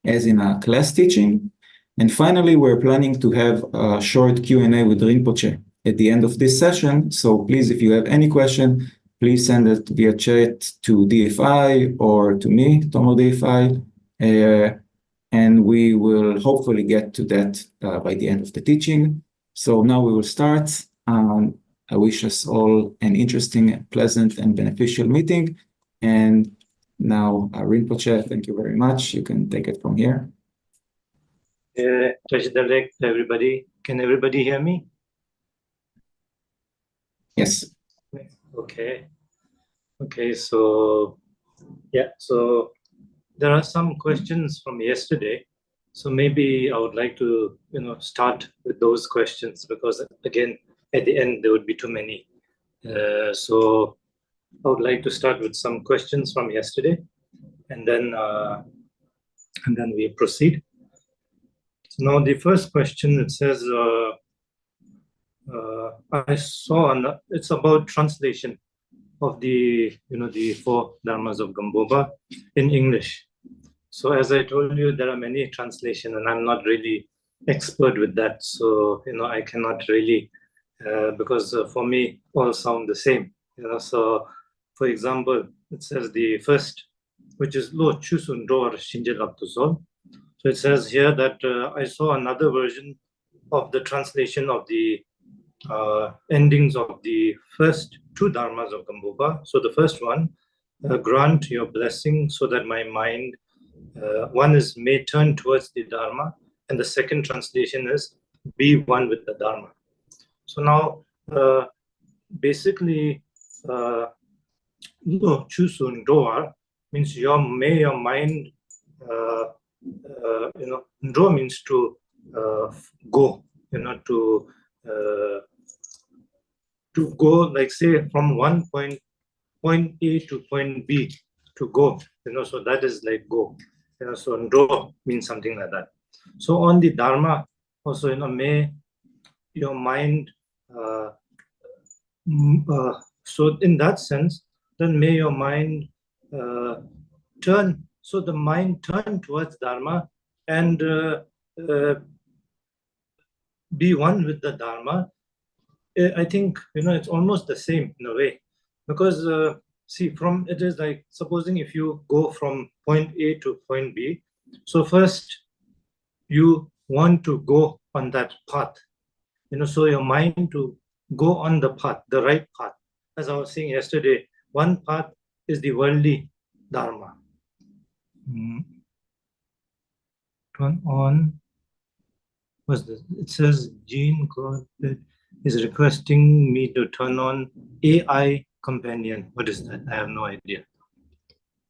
as in a class teaching. And finally, we're planning to have a short Q&A with Rinpoche at the end of this session. So please, if you have any question, please send it via chat to DFI or to me, Tomo DFI, and we will hopefully get to that by the end of the teaching. So now we will start. I wish us all an interesting, pleasant, and beneficial meeting. And now, Rinpoche, thank you very much. You can take it from here. Everybody. Can everybody hear me? Yes. Okay. Okay, so yeah, so there are some questions from yesterday. So maybe I would like to, start with those questions, because again, at the end, there would be too many. So I would like to start with some questions from yesterday, and then we proceed. So now the first question, it says, I saw, it's about translation of the, the 4 Dharmas of Gampopa in English. So as I told you, there are many translations, and I'm not really expert with that. So, I cannot really, because for me, all sound the same. So for example, it says the first, which is Lo Chusun Roar Shinjelaptusol. So it says here that I saw another version of the translation of the endings of the first 2 Dharmas of Gampopa. So the first one, grant your blessing so that my mind, one is may turn towards the Dharma, and the second translation is be one with the Dharma. So now, basically, Chusun Doar means may your mind, Dro means to go, to go, like say, from point A to point B, to go, so that is like go. So Ndro means something like that. So on the Dharma, also, may your mind, so in that sense, then may your mind turn, so the mind turn towards Dharma and be one with the Dharma. I think, it's almost the same in a way, because see, it is like, supposing if you go from point A to point B, so first you want to go on that path, so your mind to go on the path, the right path. As I was saying yesterday, one path is the worldly Dharma. Turn on, what's this? It says Jean God is requesting me to turn on AI companion. What is that? I have no idea.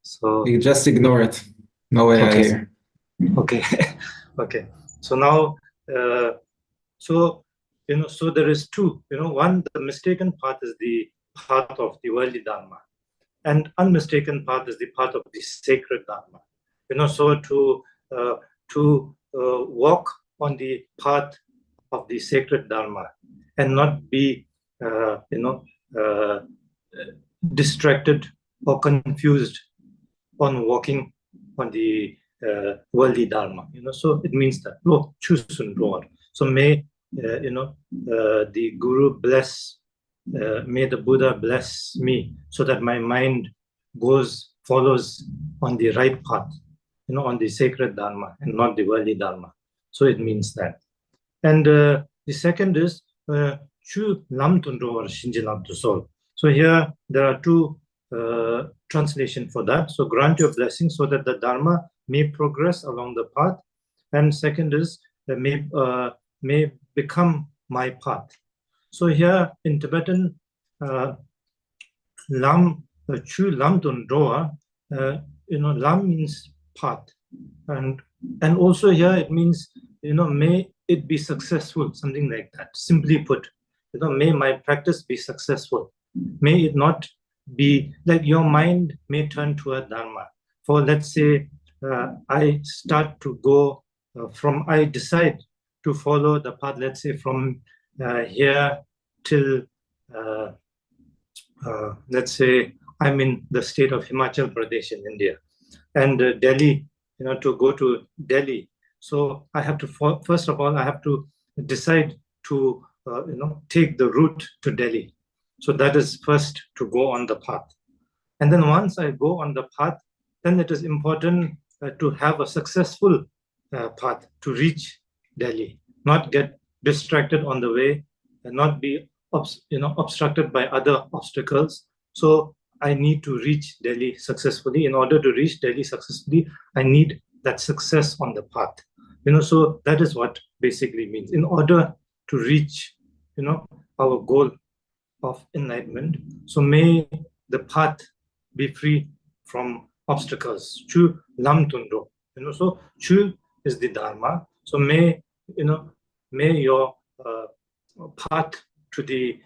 So you just ignore it. No AI here. Okay. Okay. So now, so there is 2. One, the mistaken path is the path of the worldly Dharma, and unmistaken path is the path of the sacred Dharma. So to walk on the path of the sacred Dharma and not be, distracted or confused on walking on the worldly Dharma. So it means that, Lo Chusun Roar. So may, the Guru bless, may the Buddha bless me so that my mind follows on the right path, on the sacred Dharma and not the worldly Dharma. So it means that. And the second is Chu Lam Tundro or Shinjilam to Sol. So here there are 2 translations for that. So grant your blessing so that the Dharma may progress along the path. And second is may become my path. So here in Tibetan, Lam, Chu Lam Tundroa, Lam means path. And also here it means, may it be successful, something like that. Simply put, may my practice be successful. May it not be like your mind may turn toward Dharma. For let's say I start to go I decide to follow the path, let's say from here till, let's say I'm in the state of Himachal Pradesh in India. And Delhi, to go to Delhi. So I have to, first of all, I have to decide to, take the route to Delhi. So that is first to go on the path. And then once I go on the path, then it is important to have a successful path to reach Delhi, not get distracted on the way and not be obstructed by other obstacles. So I need to reach Delhi successfully. In order to reach Delhi successfully, I need that success on the path. So that is what basically means. In order to reach, our goal of enlightenment, so may the path be free from obstacles. Chu lam tundo. So chu is the Dharma. So may your path to the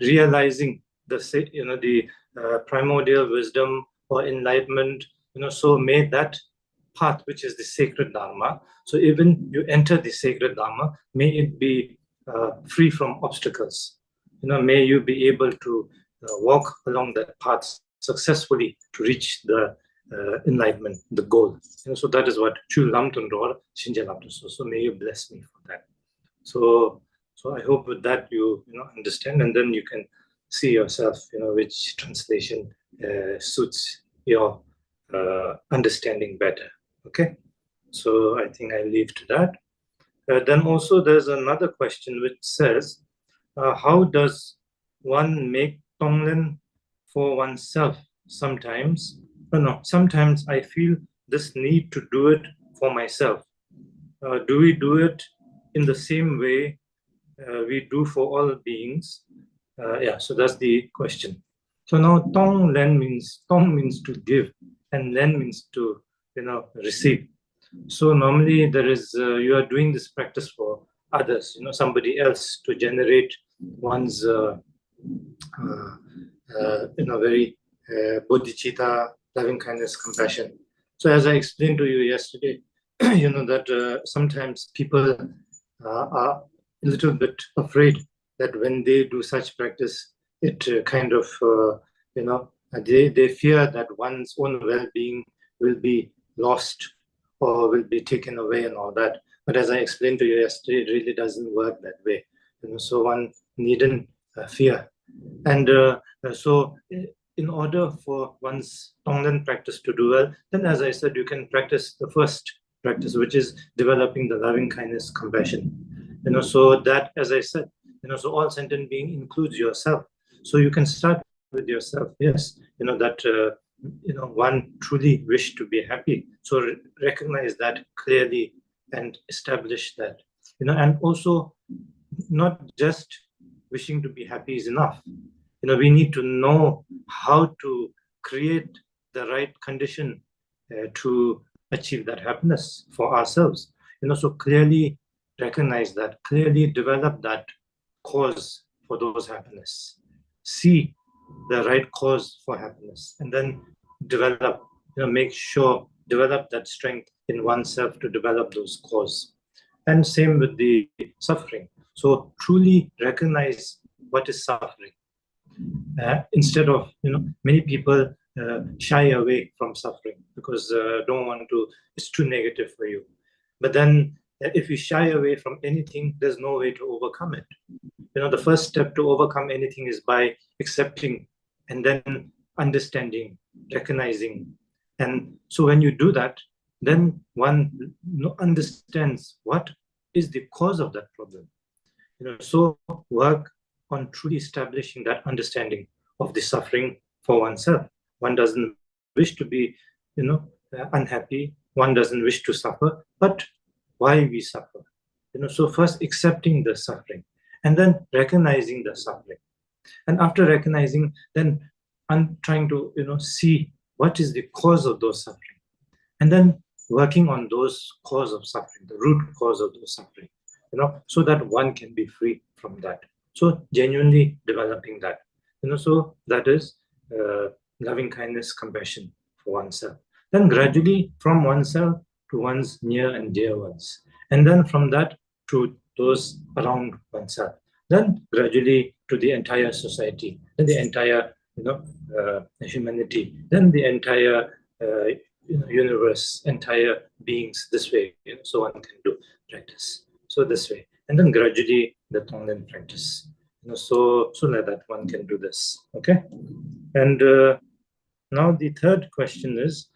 realizing the primordial wisdom or enlightenment, so may that path, which is the sacred Dharma, so even you enter the sacred Dharma, may it be free from obstacles. May you be able to walk along that path successfully to reach the enlightenment, the goal. So that is what Chu Lam Tundor Shinja Lam. So may you bless me for that. So I hope with that you understand, and then you can see yourself, which translation suits your understanding better. Okay, so I think I leave to that. Then also there's another question which says, how does one make tonglen for oneself sometimes? Sometimes I feel this need to do it for myself. Do we do it in the same way we do for all beings? So that's the question. So now tong means to give, and len means to receive. So normally there is you are doing this practice for others, somebody else, to generate one's very bodhicitta, loving kindness, compassion. So as I explained to you yesterday, that sometimes people are a little bit afraid that when they do such practice, it kind of they fear that one's own well-being will be lost or will be taken away and all that. But as I explained to you yesterday, it really doesn't work that way. So one needn't fear. And so in order for one's tonglen practice to do well, then as I said, you can practice the first practice, which is developing the loving kindness, compassion. So that, as I said, so all sentient being includes yourself. So you can start with yourself. Yes, that one truly wish to be happy. So recognize that clearly and establish that. And also not just wishing to be happy is enough. We need to know how to create the right condition to achieve that happiness for ourselves. So clearly recognize that, clearly develop that cause for those happiness. See the right cause for happiness, and then develop, develop that strength in oneself to develop those cause. And same with the suffering. So truly recognize what is suffering. Instead of, many people shy away from suffering because don't want to, it's too negative for you. But then if you shy away from anything, there's no way to overcome it. The first step to overcome anything is by accepting and then understanding, recognizing. And so when you do that, then one understands what is the cause of that problem. So work on truly establishing that understanding of the suffering for oneself. One doesn't wish to be, unhappy. One doesn't wish to suffer, but why we suffer? So first accepting the suffering, and then recognizing the suffering. And after recognizing, then I'm trying to, see what is the cause of those suffering. And then working on those cause of suffering, the root cause of those suffering, so that one can be free from that. So genuinely developing that, so that is loving kindness, compassion for oneself. Then gradually from oneself to one's near and dear ones. And then from that to those around oneself. Then gradually to the entire society, then the entire, humanity, then the entire, universe, entire beings this way. So one can do practice. So this way, and then gradually the Tonglen practice. So like that one can do this. Okay, and now the third question is,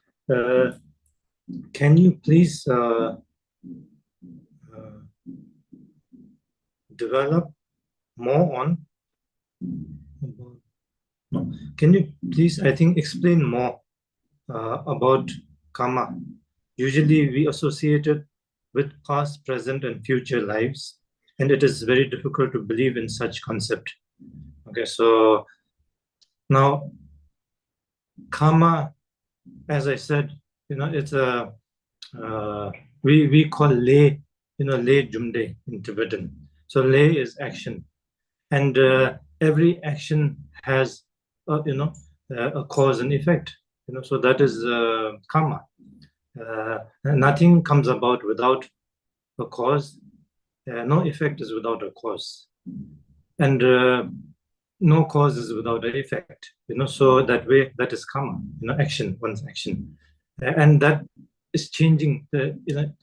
can you please develop more on? No. Can you please, I think, explain more about karma? Usually we associate it with past, present, and future lives, and it is very difficult to believe in such concept. Okay, so now karma, as I said, it's a we call lay, lay jumde in Tibetan. So lay is action, and every action has a cause and effect. So that is karma. Nothing comes about without a cause. No effect is without a cause, and no cause is without an effect. So that way, that is karma. Action, one's action, and that is changing.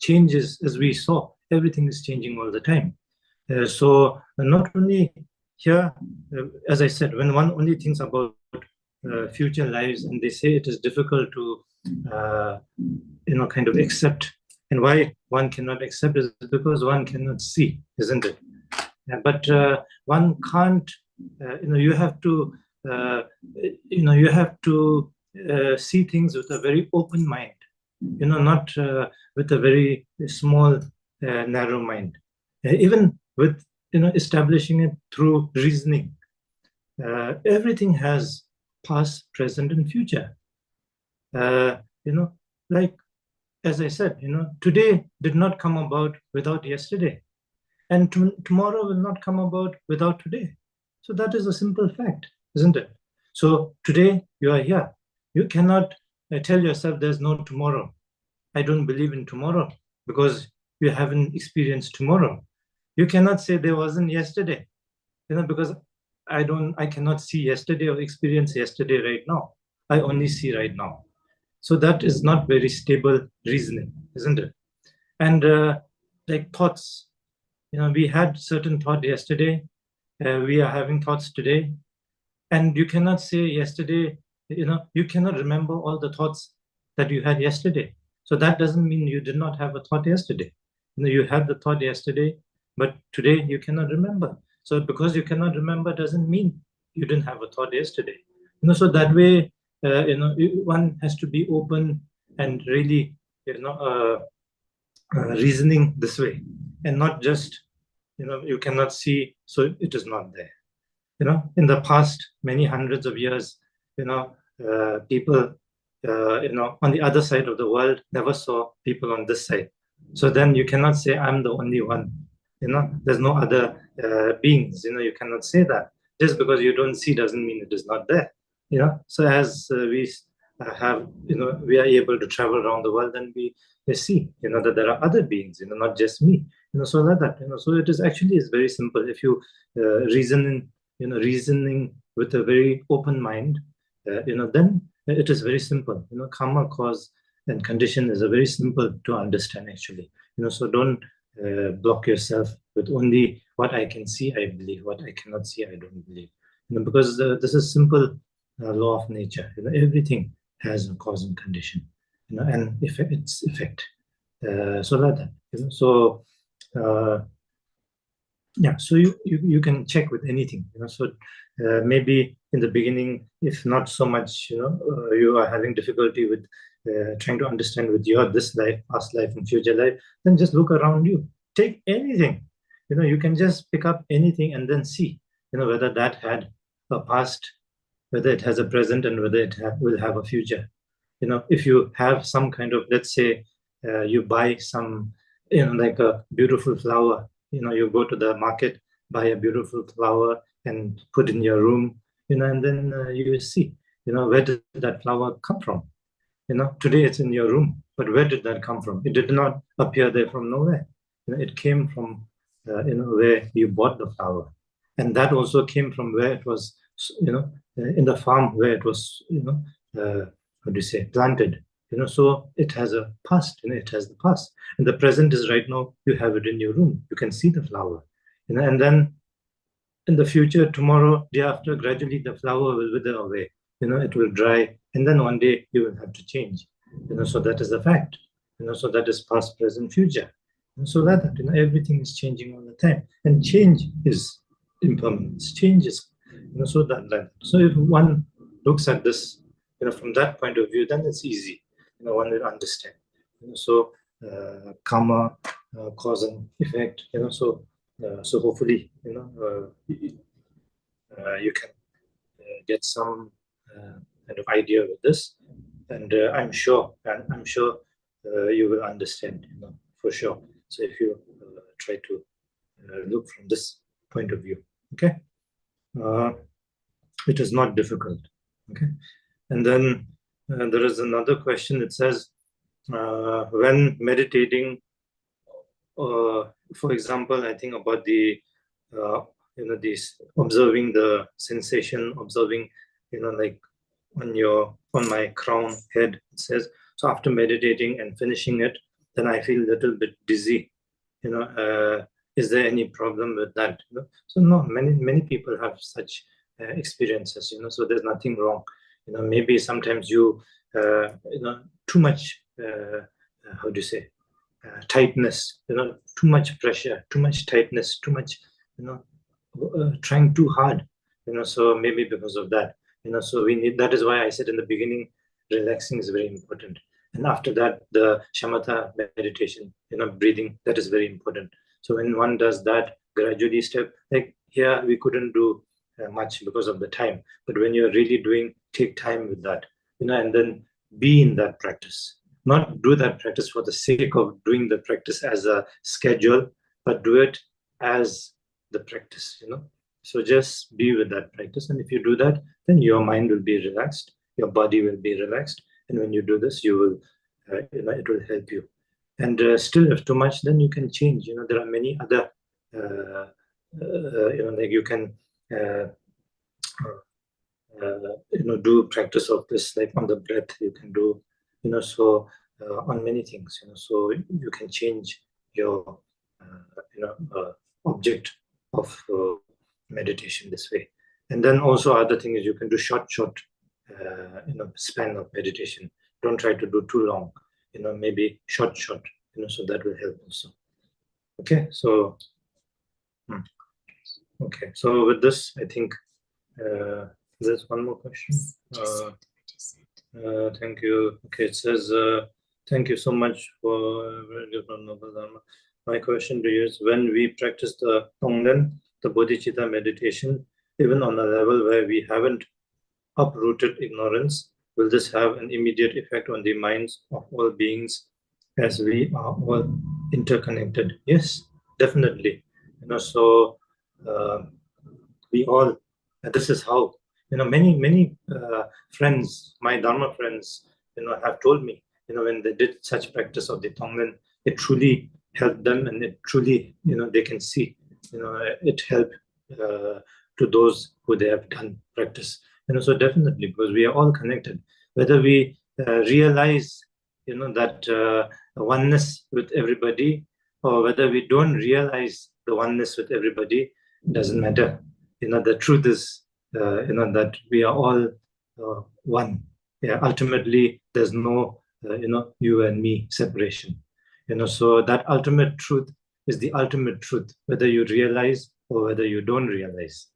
Changes, as we saw. Everything is changing all the time. So not only here, as I said, when one only thinks about future lives, and they say it is difficult to kind of accept, and why one cannot accept is because one cannot see, isn't it? But one can't. You have to. You have to see things with a very open mind. Not with a very small, narrow mind. Even with establishing it through reasoning. Everything has past, present, and future. Like as I said, today did not come about without yesterday, and tomorrow will not come about without today. So that is a simple fact, isn't it? So today you are here. You cannot tell yourself there's no tomorrow. I don't believe in tomorrow because you haven't experienced tomorrow. You cannot say there wasn't yesterday, because I cannot see yesterday or experience yesterday right now. I only see right now. So that is not very stable reasoning, isn't it? And like thoughts, we had certain thought yesterday. We are having thoughts today. And you cannot say yesterday, you cannot remember all the thoughts that you had yesterday. So that doesn't mean you did not have a thought yesterday. You had the thought yesterday, but today you cannot remember. So because you cannot remember doesn't mean you didn't have a thought yesterday. So that way, one has to be open and really, reasoning this way, and not just, you cannot see, so it is not there. In the past many hundreds of years, people, on the other side of the world never saw people on this side. So then you cannot say I'm the only one. There's no other beings. You cannot say that. Just because you don't see doesn't mean it is not there. So as we have, we are able to travel around the world, and we see, that there are other beings, not just me. So like that. So it is actually is very simple. If you reasoning with a very open mind, then it is very simple. Karma, cause, and condition is a very simple to understand actually. So don't block yourself with only what I can see, I believe. What I cannot see, I don't believe. Because this is simple law of nature. Everything has a cause and condition. And its effect. So like that. So yeah. So you can check with anything. So maybe in the beginning, if not so much, you are having difficulty with trying to understand with your this life, past life, and future life, then just look around you. Take anything. You can just pick up anything and then see, whether that had a past, whether it has a present, and whether it will have a future. If you have some kind of, let's say, you buy some, like a beautiful flower. You go to the market, buy a beautiful flower, and put in your room. And then you see, where did that flower come from? Today it's in your room, but where did that come from? It did not appear there from nowhere. It came from, where you bought the flower, and that also came from where it was, in the farm where it was, how do you say, planted. So it has a past, it has the past. And the present is right now, you have it in your room. You can see the flower, and then in the future, tomorrow, day after, gradually the flower will wither away, it will dry, and then one day you will have to change, so that is the fact, so that is past, present, future. And so that, everything is changing all the time, and change is impermanence, change is, so that. So if one looks at this, from that point of view, then it's easy, one will understand, so karma, cause and effect, so hopefully, you can get some kind of idea with this, and I'm sure you will understand, for sure. So if you try to look from this point of view, okay, it is not difficult, okay. And then there is another question. It says, when meditating, for example, I think about the this observing the sensation, observing, like on my crown head, it says, so after meditating and finishing it, then I feel a little bit dizzy, is there any problem with that? So no, many people have such experiences, so there's nothing wrong. Maybe sometimes you too much how do you say, tightness, too much pressure, too much tightness, too much, trying too hard, so maybe because of that, so we need, that is why I said in the beginning, relaxing is very important. And after that, the shamatha meditation, breathing, that is very important. So when one does that, gradually step, like here, we couldn't do much because of the time, but when you're really doing, take time with that, and then be in that practice. Not do that practice for the sake of doing the practice as a schedule, but do it as the practice, So just be with that practice. And if you do that, then your mind will be relaxed, your body will be relaxed. And when you do this, you will, it will help you. And still, if too much, then you can change. There are many other, like you can, do practice of this, like on the breath, you can do, so on many things, so you can change your, object of meditation this way. And then also other thing is you can do short, span of meditation. Don't try to do too long, maybe short, so that will help also. Okay, so, okay, so with this, I think, there's one more question. Thank you. Okay, it says, thank you so much for my question to you is, when we practice the Tonglen, the bodhicitta meditation, even on a level where we haven't uprooted ignorance, will this have an immediate effect on the minds of all beings, as we are all interconnected? Yes, definitely. So we all, this is how, many friends, my Dharma friends, have told me, when they did such practice of the Tonglen, it truly helped them, and it truly, they can see, it helped to those who they have done practice. So definitely, because we are all connected, whether we realize, that oneness with everybody, or whether we don't realize the oneness with everybody, doesn't matter. The truth is, that we are all one. Yeah, ultimately, there's no, you and me separation. So that ultimate truth is the ultimate truth, whether you realize or whether you don't realize.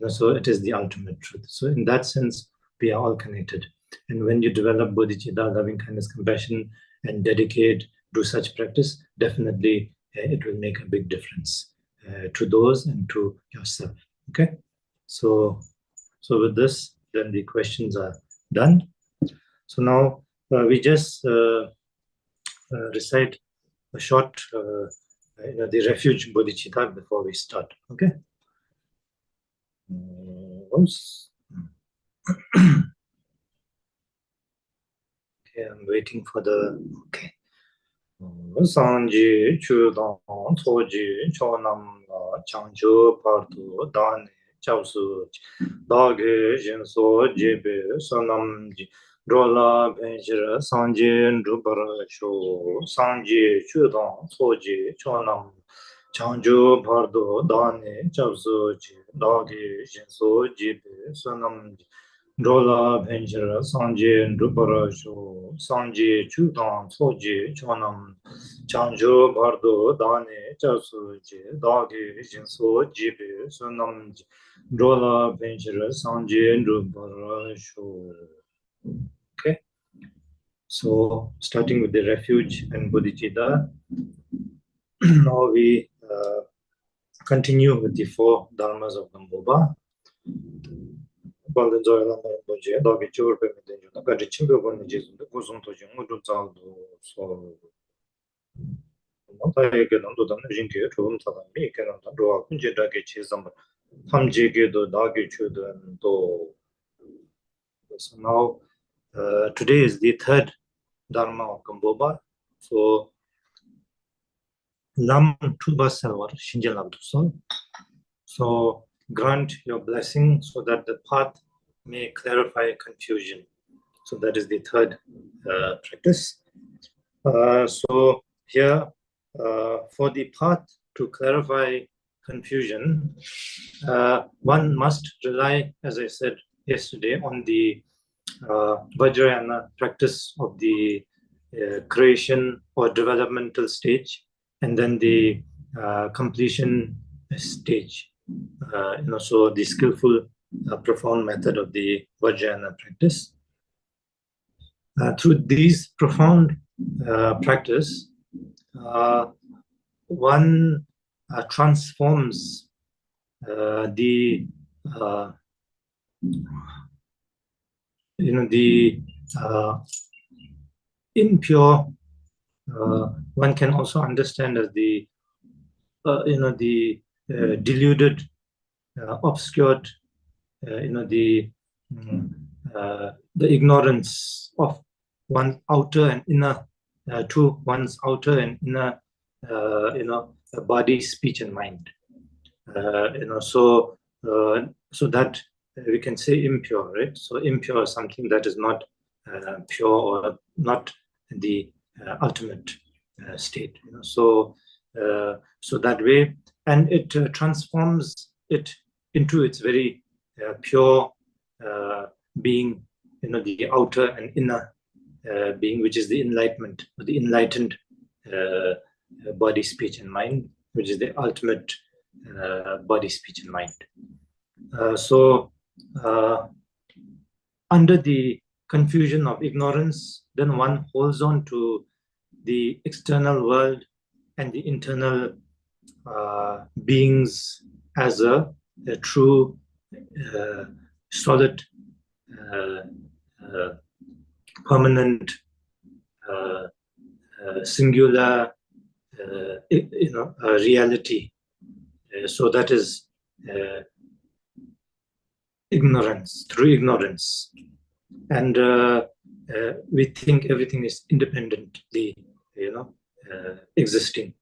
So it is the ultimate truth. So in that sense, we are all connected. And when you develop bodhicitta, loving kindness, compassion, and dedicate, do such practice, definitely it will make a big difference to those and to yourself. Okay, so with this, then the questions are done. So now we just recite a short, the refuge bodhicitta before we start. Okay. Okay, I'm waiting for the. Okay. Sanji Chudang Toji Chonam Changju Pardu Dan Chausu Dage Jinso Jebe Sonam Drola Benjira Sanjin Rupara Sho Sanji Chudon Soji Chonam Chanju Bardo Dani Chabsoji Dagi Jinso Jibe Sunam Drola Benjira Sanjin Rupara Sho Sanji Chudon Soji Chonam Chanju Bardo Dani Chabsoji Dagi Jinso Jibe Sunam Drola Benjira Sanjin Rupara Sho. Okay, so starting with the refuge and bodhicitta, now we continue with the four dharmas of Gampopa. So now today is the third Dharma of Gampopa. So Nam Tuba Salvar Shinjal Abdusal. So grant your blessing so that the path may clarify confusion. So that is the third practice. So here for the path to clarify confusion, one must rely, as I said yesterday, on the Vajrayana practice of the creation or developmental stage, and then the completion stage. So the skillful, profound method of the Vajrayana practice. Through these profound practice, one transforms the impure, one can also understand as the deluded, obscured, the ignorance of one's outer and inner, to one's outer and inner, body, speech, and mind. So that we can say impure, right? So impure is something that is not pure or not the ultimate state. So that way, and it transforms it into its very pure being, the outer and inner being, which is the enlightenment, or the enlightened body, speech, and mind, which is the ultimate body, speech, and mind. So under the confusion of ignorance, then one holds on to the external world and the internal beings as a true, solid, permanent, singular, reality. So that is ignorance, true ignorance. And we think everything is independently, existing.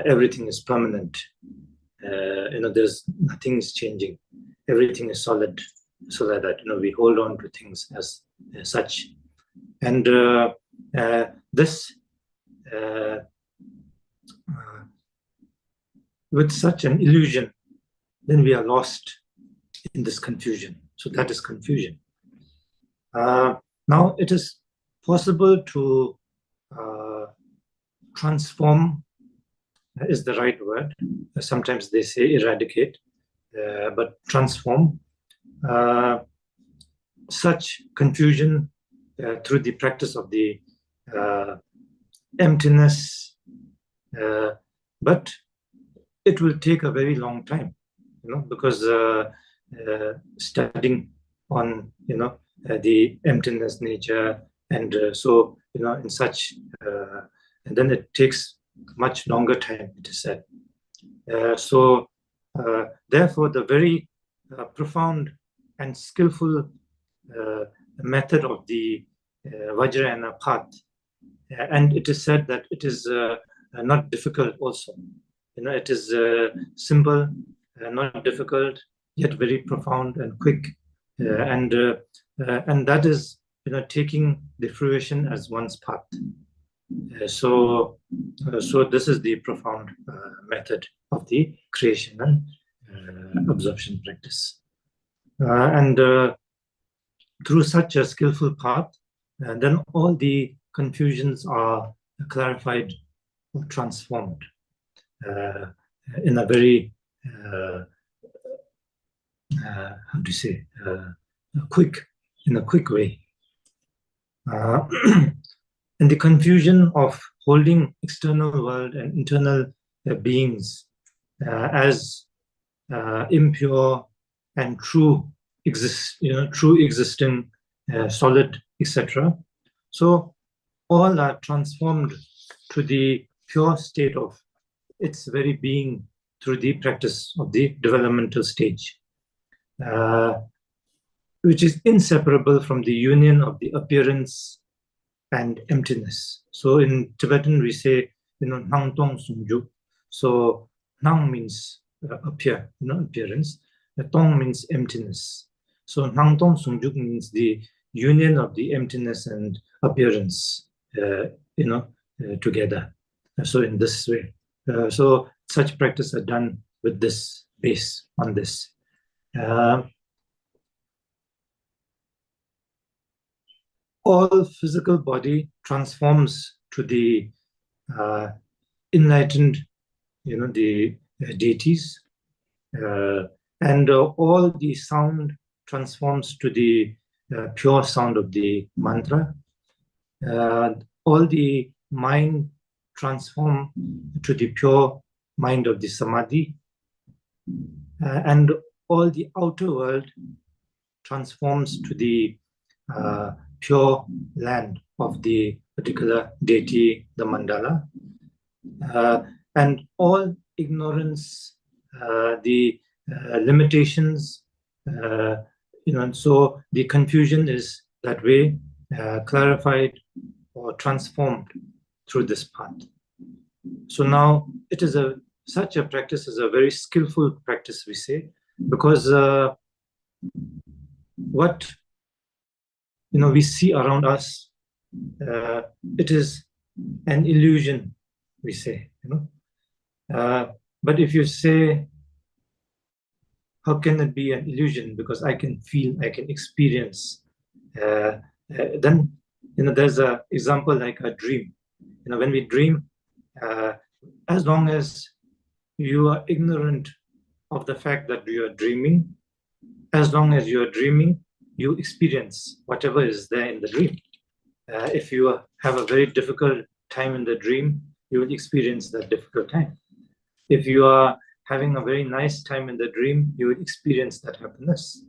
Everything is permanent. There's nothing is changing. Everything is solid, so that we hold on to things as such. And this, with such an illusion, then we are lost in this confusion. So that is confusion. Now it is possible to transform, is the right word. Sometimes they say eradicate, but transform such confusion through the practice of the emptiness, but it will take a very long time, because studying on the emptiness nature, and so in such, and then it takes much longer time, it is said. So therefore, the very profound and skillful method of the Vajrayana path, and it is said that it is not difficult also. It is simple, not difficult, yet very profound and quick, and that is taking the fruition as one's path. So this is the profound method of the creation and absorption practice. And through such a skillful path, then all the confusions are clarified or transformed in a very, in a quick way. And the confusion of holding external world and internal beings as impure and true existing, solid, etc. So all are transformed to the pure state of its very being through the practice of the developmental stage, which is inseparable from the union of the appearance and emptiness. So in Tibetan we say, nang tong sungjuk. So nang means appear, appearance. Tong means emptiness. So nang tong sungjuk means the union of the emptiness and appearance, together. So in this way, so such practice are done with this base on this. All physical body transforms to the enlightened, the deities, and all the sound transforms to the pure sound of the mantra. All the mind transform to the pure mind of the samadhi, and all the outer world transforms to the pure land of the particular deity, the mandala, and all ignorance, the limitations, so the confusion is that way clarified or transformed through this path. So now it is such a practice is a very skillful practice, we say, because what we see around us, it is an illusion, we say, but if you say, how can it be an illusion? Because I can feel, I can experience. Then, there's an example like a dream. When we dream, as long as you are ignorant of the fact that you are dreaming, as long as you are dreaming, you experience whatever is there in the dream. If you have a very difficult time in the dream, you will experience that difficult time. If you are having a very nice time in the dream, you will experience that happiness.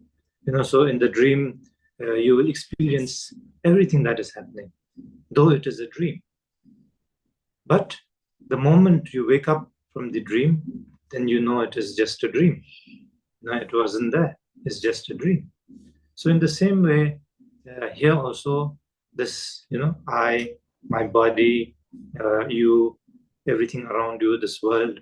So in the dream, you will experience everything that is happening, though it is a dream. But the moment you wake up from the dream, then it is just a dream. It wasn't there. It's just a dream. So in the same way, here also, this, I, my body, you, everything around you, this world,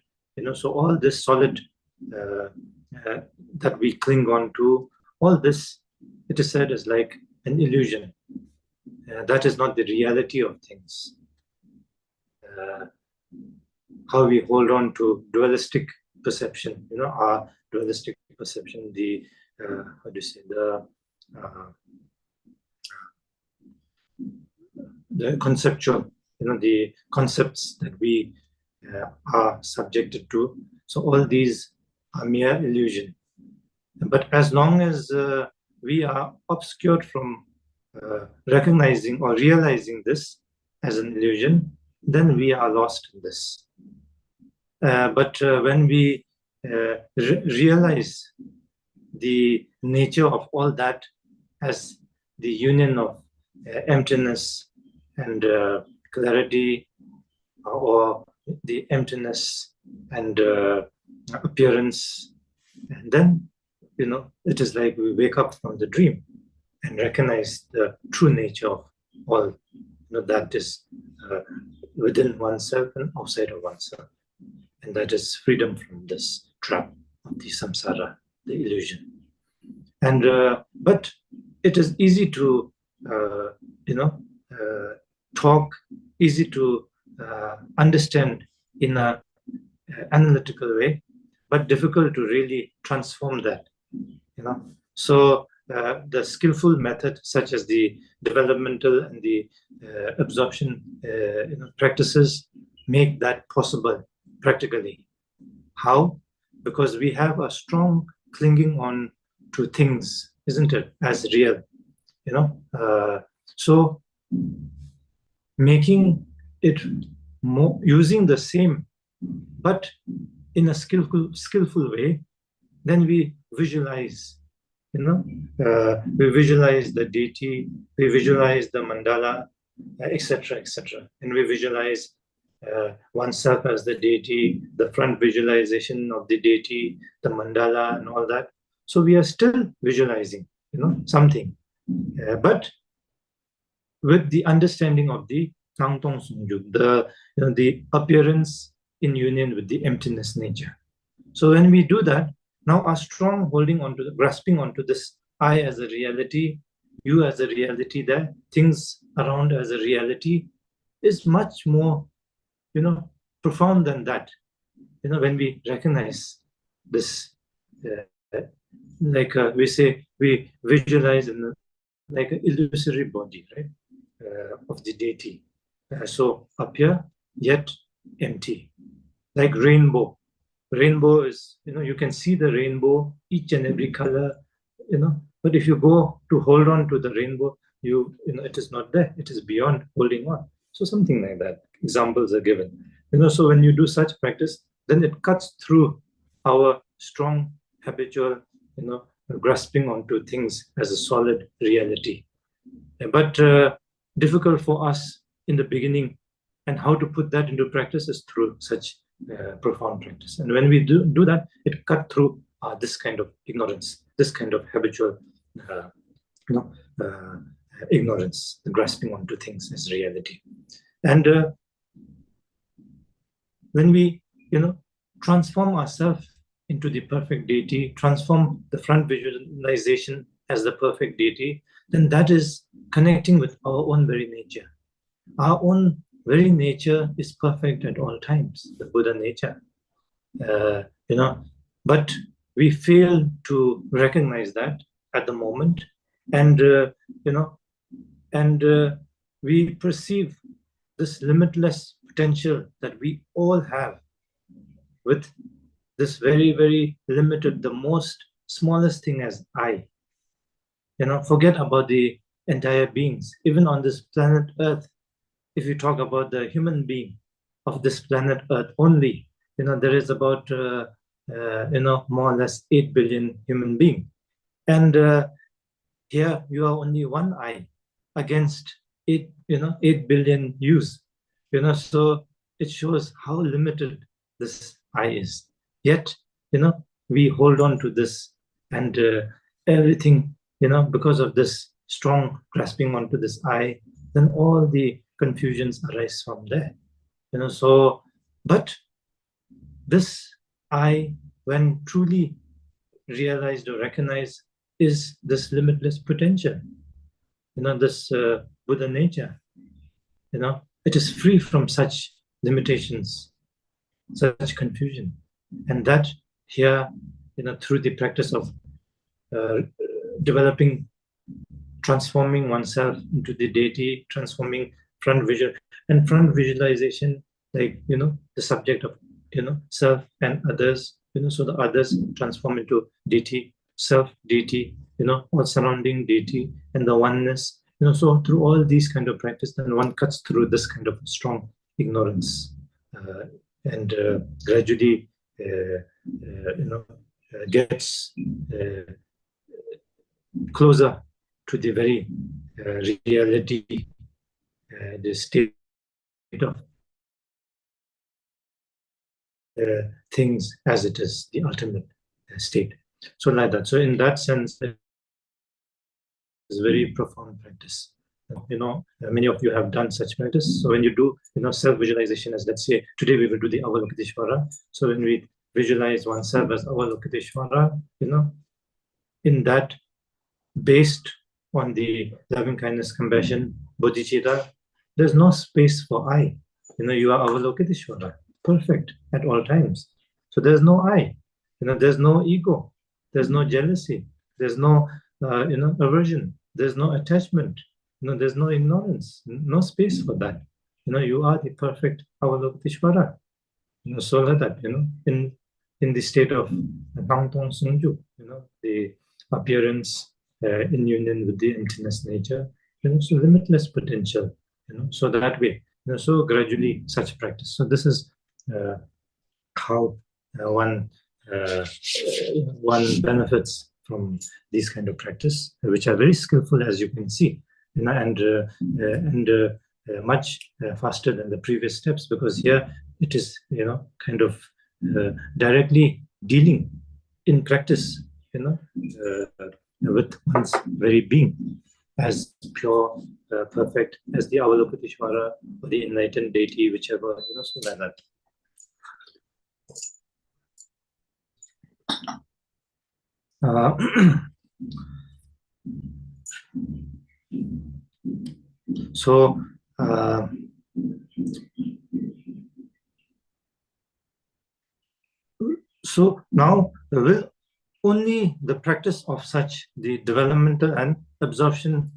so all this solid that we cling on to, all this, it is said, is like an illusion. That is not the reality of things. How we hold on to dualistic perception, our dualistic perception, the conceptual, the concepts that we are subjected to. So all these are mere illusion. But as long as we are obscured from recognizing or realizing this as an illusion, then we are lost in this. But when we realize the nature of all that as the union of emptiness and clarity, or the emptiness and appearance, and then it is like we wake up from the dream and recognize the true nature of all that is within oneself and outside of oneself, and that is freedom from this trap of the samsara, the illusion. And but it is easy to talk, easy to understand in a analytical way, but difficult to really transform that. So the skillful method, such as the developmental and the absorption practices, make that possible practically. How? Because we have a strong clinging on to things, isn't it, as real, so making it more, using the same but in a skillful way, then we visualize, we visualize the deity, we visualize the mandala, etc., and we visualize oneself as the deity, the front visualization of the deity, the mandala, and all that. So we are still visualizing, something, but with the understanding of the Tangtong Sungjuk, the appearance in union with the emptiness nature. So when we do that, now our strong holding onto the, grasping onto this I as a reality, you as a reality, there, things around as a reality, is much more, profound than that. When we recognize this, like we say, we visualize in like an illusory body, right, of the deity. So appear yet empty, like rainbow. Rainbow is, you can see the rainbow, each and every color, but if you go to hold on to the rainbow, it is not there. It is beyond holding on. So something like that. Examples are given. So when you do such practice, then it cuts through our strong habitual, grasping onto things as a solid reality. But difficult for us in the beginning, and how to put that into practice is through such profound practice. And when we do that, it cut through this kind of ignorance, this kind of habitual, ignorance, the grasping onto things as reality. And when we, transform ourselves into the perfect deity, transform the front visualization as the perfect deity, then that is connecting with our own very nature. Our own very nature is perfect at all times, the Buddha nature, but we fail to recognize that at the moment, and we perceive this limitless potential that we all have with this very, very limited, the most smallest thing as I. Forget about the entire beings. Even on this planet Earth, if you talk about the human being of this planet Earth only, there is about, more or less 8 billion human beings. And here you are only one I against 8 billion yous. So it shows how limited this I is. Yet, we hold on to this, and everything, because of this strong grasping onto this I, then all the confusions arise from there. So, but this I, when truly realized or recognized, is this limitless potential, this Buddha nature. It is free from such limitations, such confusion. And that here, through the practice of developing, transforming oneself into the deity, transforming front visualization, like, the subject of, self and others, so the others transform into deity, self, deity, all surrounding deity, and the oneness, so through all these kind of practice, then one cuts through this kind of strong ignorance, and gradually, gets closer to the very reality, the state of things as it is, the ultimate state. So like that. So in that sense, it's very profound practice. Many of you have done such practice. So when you do, self-visualization, as let's say, today we will do the Avalokiteshvara. So when we visualize oneself as Avalokiteshvara, in that, based on the loving kindness, compassion, bodhicitta, there's no space for I. You are Avalokiteshvara, perfect at all times. So there's no I. There's no ego. There's no jealousy. There's no aversion. There's no attachment. There's no ignorance. No space for that. You are the perfect Avalokiteshvara. So that in the state of Nangtong Sungju, the appearance in union with the emptiness nature, so limitless potential, so that way, so gradually such practice. So this is how one benefits from these kind of practice, which are very skillful, as you can see, and much faster than the previous steps, because here it is kind of directly dealing in practice with one's very being as pure, perfect as the Avalokiteshvara or the enlightened deity, whichever, so like that. So now only the practice of such the developmental and absorption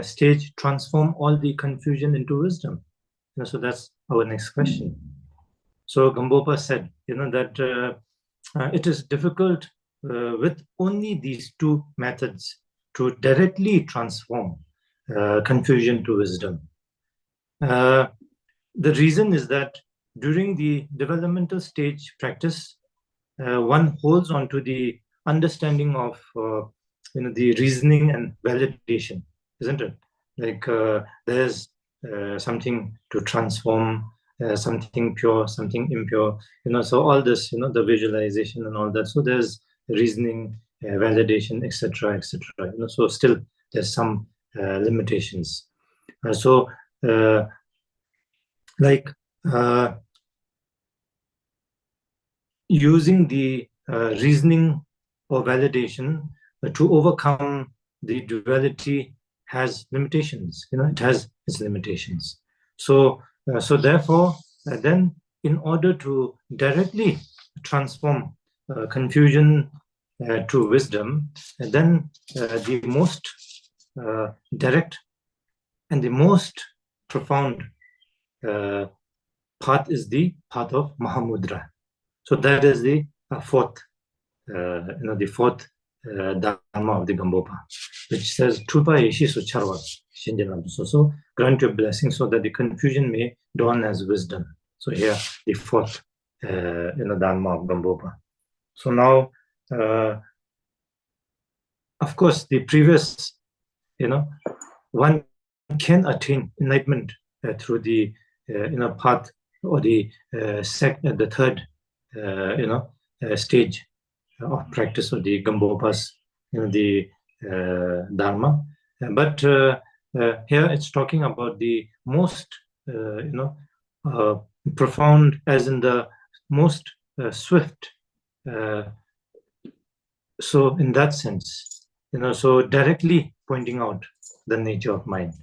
stage transform all the confusion into wisdom. So that's our next question. So Gampopa said, that it is difficult with only these two methods to directly transform confusion to wisdom. The reason is that during the developmental stage practice, one holds on to the understanding of the reasoning and validation, isn't it? Like there's something to transform, something pure, something impure, so all this, the visualization and all that. So there's reasoning, validation, etc., etc. So still there's some limitations. Using the reasoning or validation to overcome the duality has limitations. It has its limitations. So therefore, then in order to directly transform confusion to wisdom, then the most direct and the most profound path is the path of Mahamudra. So that is the fourth, the fourth Dharma of the Gampopa, which says, Trupa Yeshi Sucharva. So grant your blessing so that the confusion may dawn as wisdom. So here, the fourth, Dharma of Gampopa. So now, of course, the previous, one can attain enlightenment through the path or the third stage of practice of the Gampopas, the Dharma. But here it's talking about the most, profound, as in the most swift. So in that sense, so directly pointing out the nature of mind.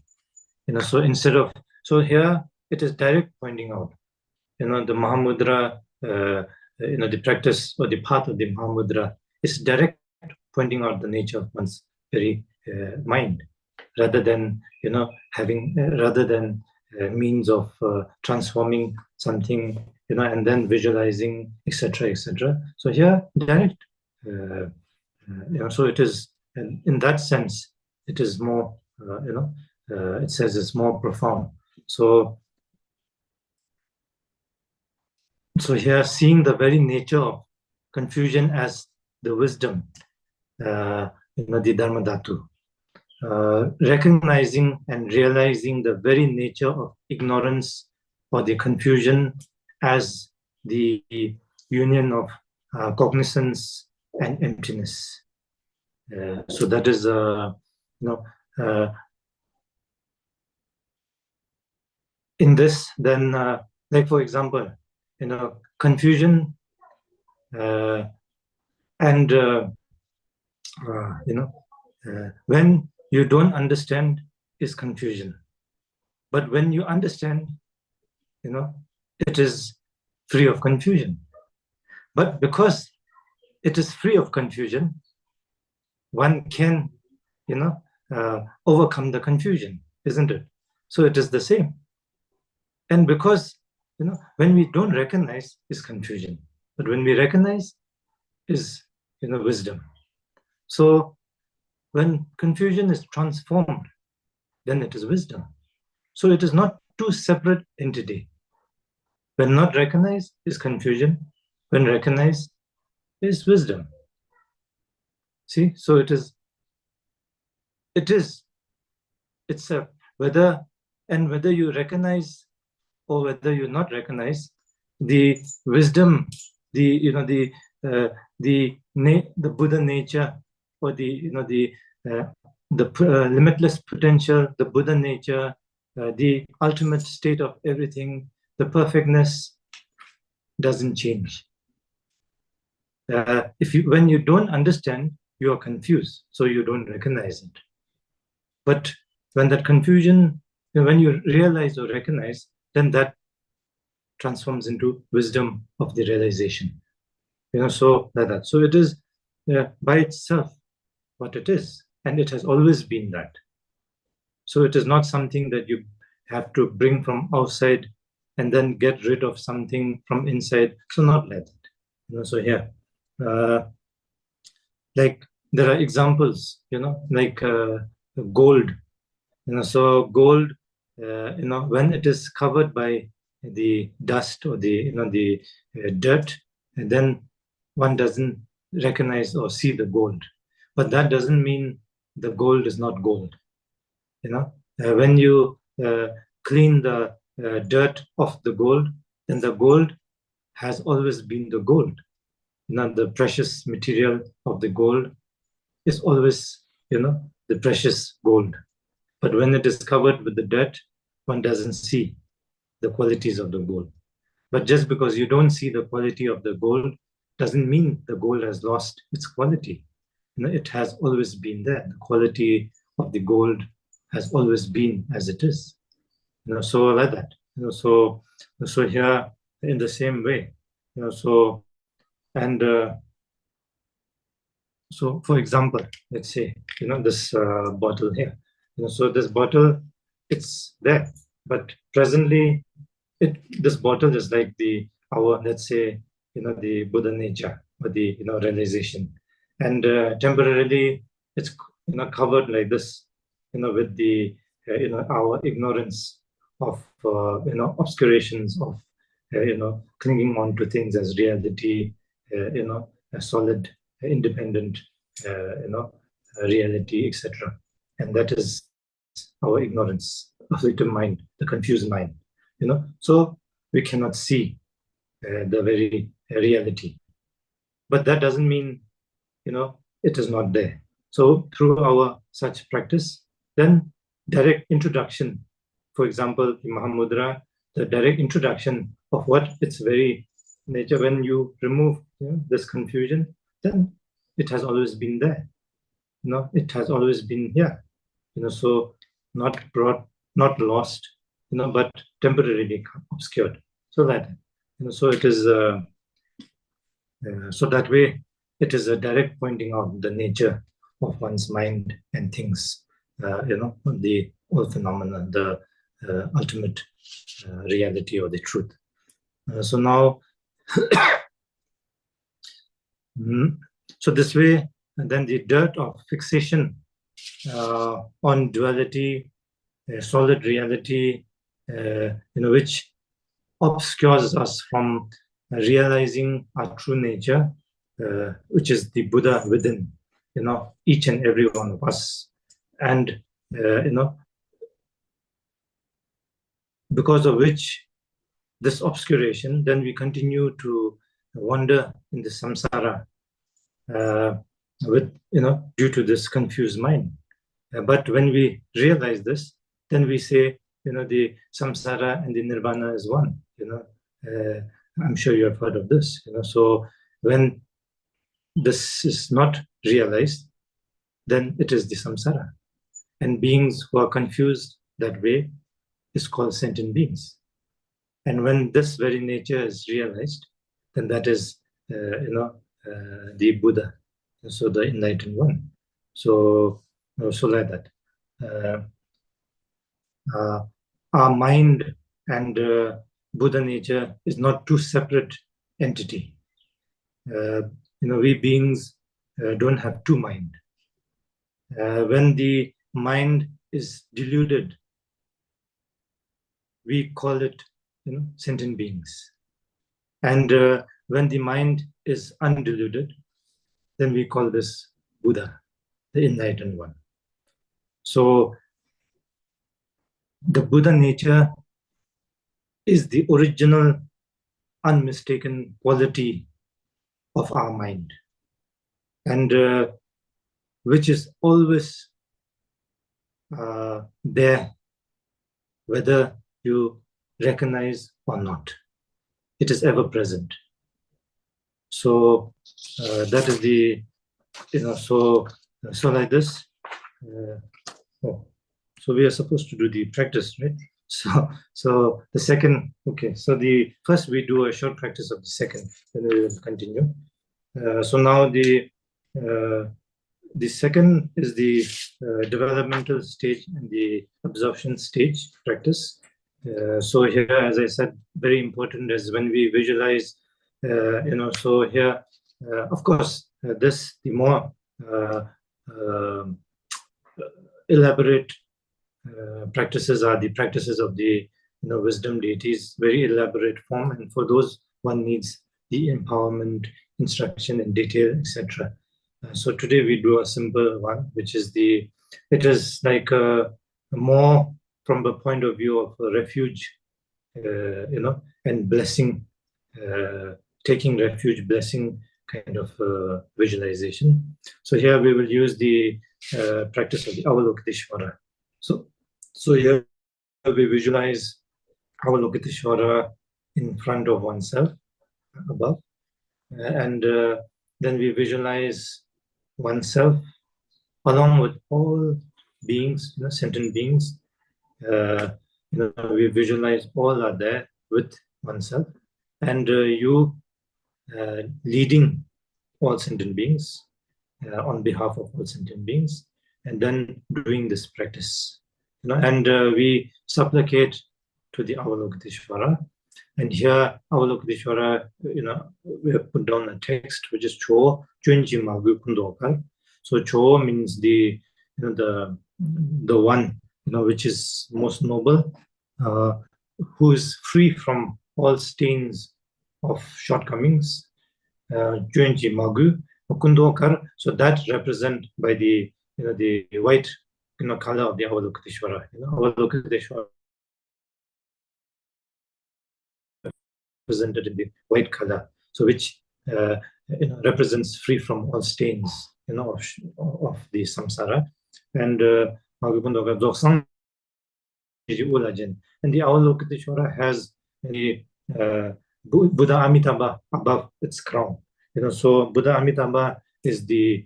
So instead of, so here it is direct pointing out, the Mahamudra, the practice or the path of the Mahamudra is direct pointing out the nature of one's very mind, rather than, rather than means of transforming something, and then visualizing, etc., etc. So here, direct, so it is, in that sense, it is more, it says it's more profound. So here, seeing the very nature of confusion as the wisdom, the Dharma Dhatu, recognizing and realizing the very nature of ignorance or the confusion as the union of cognizance and emptiness. So that is, in this, then, like for example, confusion and when you don't understand is confusion. But when you understand, it is free of confusion. But because it is free of confusion, one can, overcome the confusion, isn't it? So it is the same. And because, when we don't recognize is confusion, but when we recognize is, wisdom. So when confusion is transformed, then it is wisdom. So it is not two separate entities. When not recognized is confusion. When recognized is wisdom. See, so it's a whether you recognize or whether you not recognize the wisdom, the Buddha nature, or the limitless potential, the Buddha nature, the ultimate state of everything, the perfectness doesn't change. When you don't understand, you are confused, so you don't recognize it. But when that confusion, when you realize or recognize, then that transforms into wisdom of the realization. So like that. So it is by itself what it is, and it has always been that. So it is not something that you have to bring from outside and then get rid of something from inside. So not like that. So here, like there are examples, like gold. So gold, when it is covered by the dust or the dirt, and then one doesn't recognize or see the gold. But that doesn't mean the gold is not gold. When you clean the dirt off the gold, then the gold has always been the gold. The precious material of the gold is always, the precious gold. But when it is covered with the dirt, one doesn't see the qualities of the gold. But just because you don't see the quality of the gold doesn't mean the gold has lost its quality. It has always been there. The quality of the gold has always been as it is. So like that. So here in the same way. So for example, let's say this bottle here. So this bottle, it's there, but presently this bottle is like let's say the Buddha nature or the realization, and temporarily it's covered like this with the our ignorance of obscurations of clinging on to things as reality, a solid independent reality, etc. And that is our ignorance of the mind, the confused mind. So we cannot see the very reality. But that doesn't mean it is not there. So through our such practice, then direct introduction, for example, in Mahamudra, the direct introduction of what its very nature, when you remove this confusion, then it has always been there. It has always been here. So not brought, not lost, but temporarily obscured. So that, so it is, so that way, it is a direct pointing out the nature of one's mind and things, the all phenomena, the ultimate reality or the truth. So now, so this way, and then the dirt of fixation on duality, solid reality, which obscures us from realizing our true nature, which is the Buddha within, each and every one of us. And, because of which this obscuration, then we continue to wander in the samsara due to this confused mind. But when we realize this, then we say, the samsara and the nirvana is one. I'm sure you have heard of this. So when this is not realized, then it is the samsara. and beings who are confused that way is called sentient beings. And when this very nature is realized, then that is, the Buddha, so the enlightened one. So like that. Our mind and Buddha nature is not two separate entity. We beings don't have two mind. When the mind is deluded, we call it sentient beings. And when the mind is undeluded, then we call this Buddha, the enlightened one. So the Buddha nature is the original unmistaken quality of our mind, and which is always there, whether you recognize or not. It is ever present. So that is the, so like this. So we are supposed to do the practice, right? So the second, okay. So the first we do a short practice of the second, then we will continue. So now the second is the developmental stage and the absorption stage practice. So here, as I said, very important is when we visualize, so here, of course, the more elaborate practices are the practices of the wisdom deities, very elaborate form, and for those one needs the empowerment, instruction in detail, etc. So today we do a simple one, which is it is like more from the point of view of a refuge, and blessing, taking refuge, blessing kind of visualization. So here we will use the practice of the Avalokiteshvara. So here we visualize Avalokiteshvara in front of oneself, above, and then we visualize oneself along with all beings, sentient beings. We visualize all are there with oneself, and you leading all sentient beings on behalf of all sentient beings, and then doing this practice. And we supplicate to the Avalokiteshvara. And here, Avalokiteshvara, we have put down a text which is Cho Chunji Magu Kundokar. So Cho means the one, which is most noble, who is free from all stains of shortcomings. Chunji Magu Kundokar. So that represent by the white color of the Avalokiteshvara. Avalokiteshvara represented in the white color, so which represents free from all stains, of the samsara. And and the Avalokiteshvara has the Buddha Amitabha above its crown. So Buddha Amitabha is the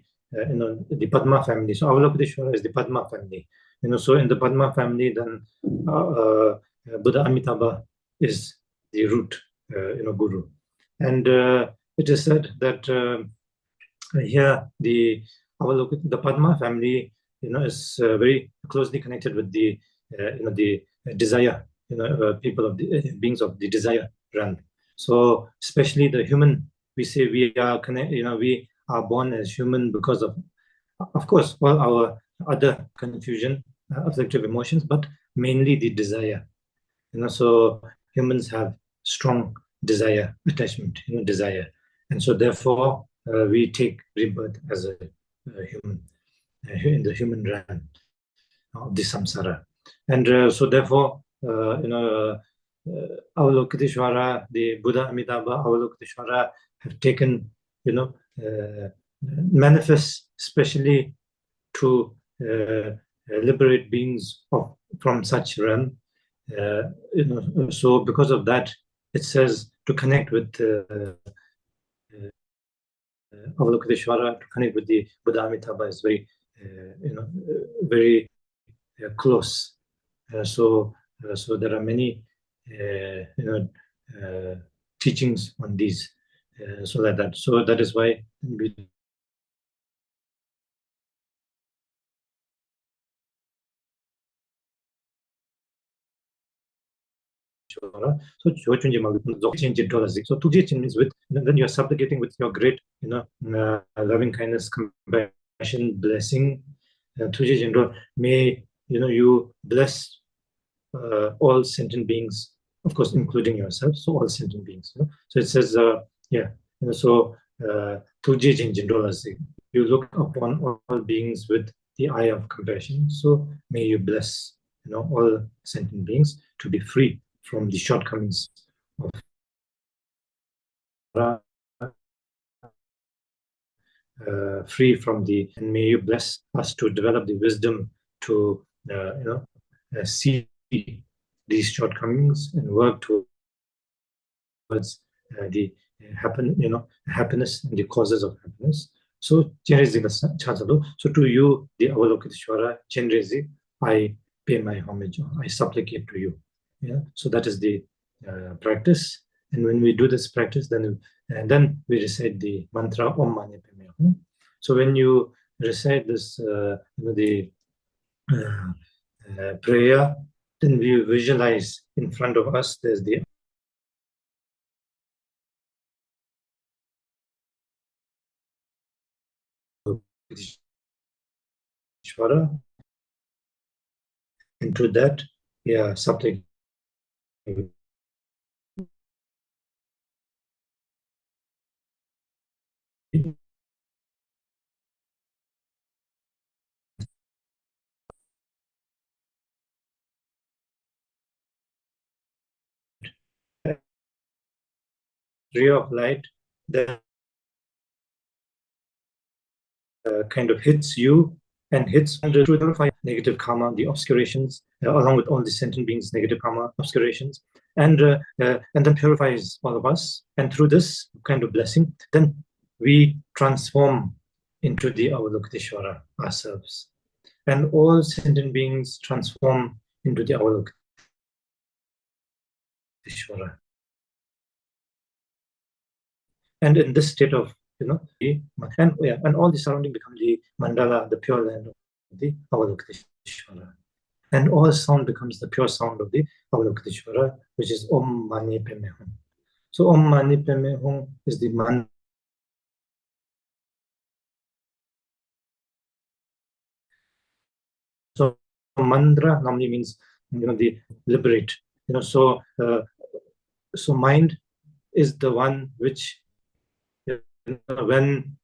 Padma family. So Avalokiteshvara is the Padma family. So in the Padma family, then Buddha Amitabha is the root, guru. And it is said that here the Padma family, is very closely connected with the desire, people of the beings of the desire realm. So especially the human, we say we are we are born as human because of course, all our other confusion, afflictive emotions, but mainly the desire. So humans have strong desire, attachment, desire, and so therefore we take rebirth as a human in the human realm of the samsara, and so therefore Avalokiteshvara, the Buddha Amitabha, Avalokiteshvara have taken, manifest specially to liberate beings from such realm. So because of that, it says to connect with Avalokiteshvara, to connect with the Buddha Amitabha is very, very close. So there are many teachings on these. So that is why we so means with, then you are supplicating with your great loving kindness, compassion, blessing. May you bless all sentient beings, of course, including yourself. So all sentient beings. So it says, you look upon all beings with the eye of compassion. So may you bless all sentient beings to be free from the shortcomings of free from the, and may you bless us to develop the wisdom to see these shortcomings and work towards the happiness and the causes of happiness. So so to you, the Avalokiteshvara, Chenrezi, I pay my homage, I supplicate to you. So that is the practice. And when we do this practice, then we recite the mantra Om Mani Padme Hum. So when you recite this, the prayer, then we visualize in front of us there's the Ishvara. Into that, supplicate. Ray of light that kind of hits you and hits to purify negative karma, the obscurations, along with all the sentient beings' negative karma, obscurations, and then purifies all of us. And through this kind of blessing, then we transform into the Avalokiteshvara ourselves. And all sentient beings transform into the Avalokiteshvara. And in this state of, and all the surrounding become the mandala, the pure land of the Avalokiteshvara. And all sound becomes the pure sound of the Avalokiteshvara, which is Om Mani Padme Hum. So Om Mani Padme Hum is the mantra. So mantra normally means the liberate. So mind is the one which when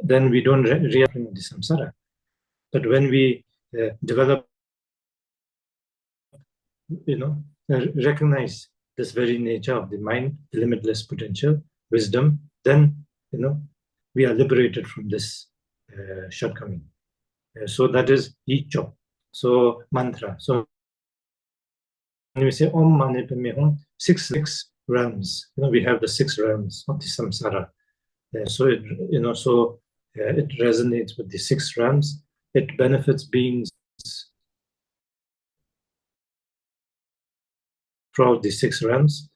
then we don't react in the samsara. But when we develop, recognize this very nature of the mind, the limitless potential, wisdom, then we are liberated from this shortcoming. So that is Icho. So mantra. So when we say Om Mani Padme Hum, six realms. We have the 6 realms of the samsara. So it it resonates with the 6 realms. It benefits beings throughout the 6 realms,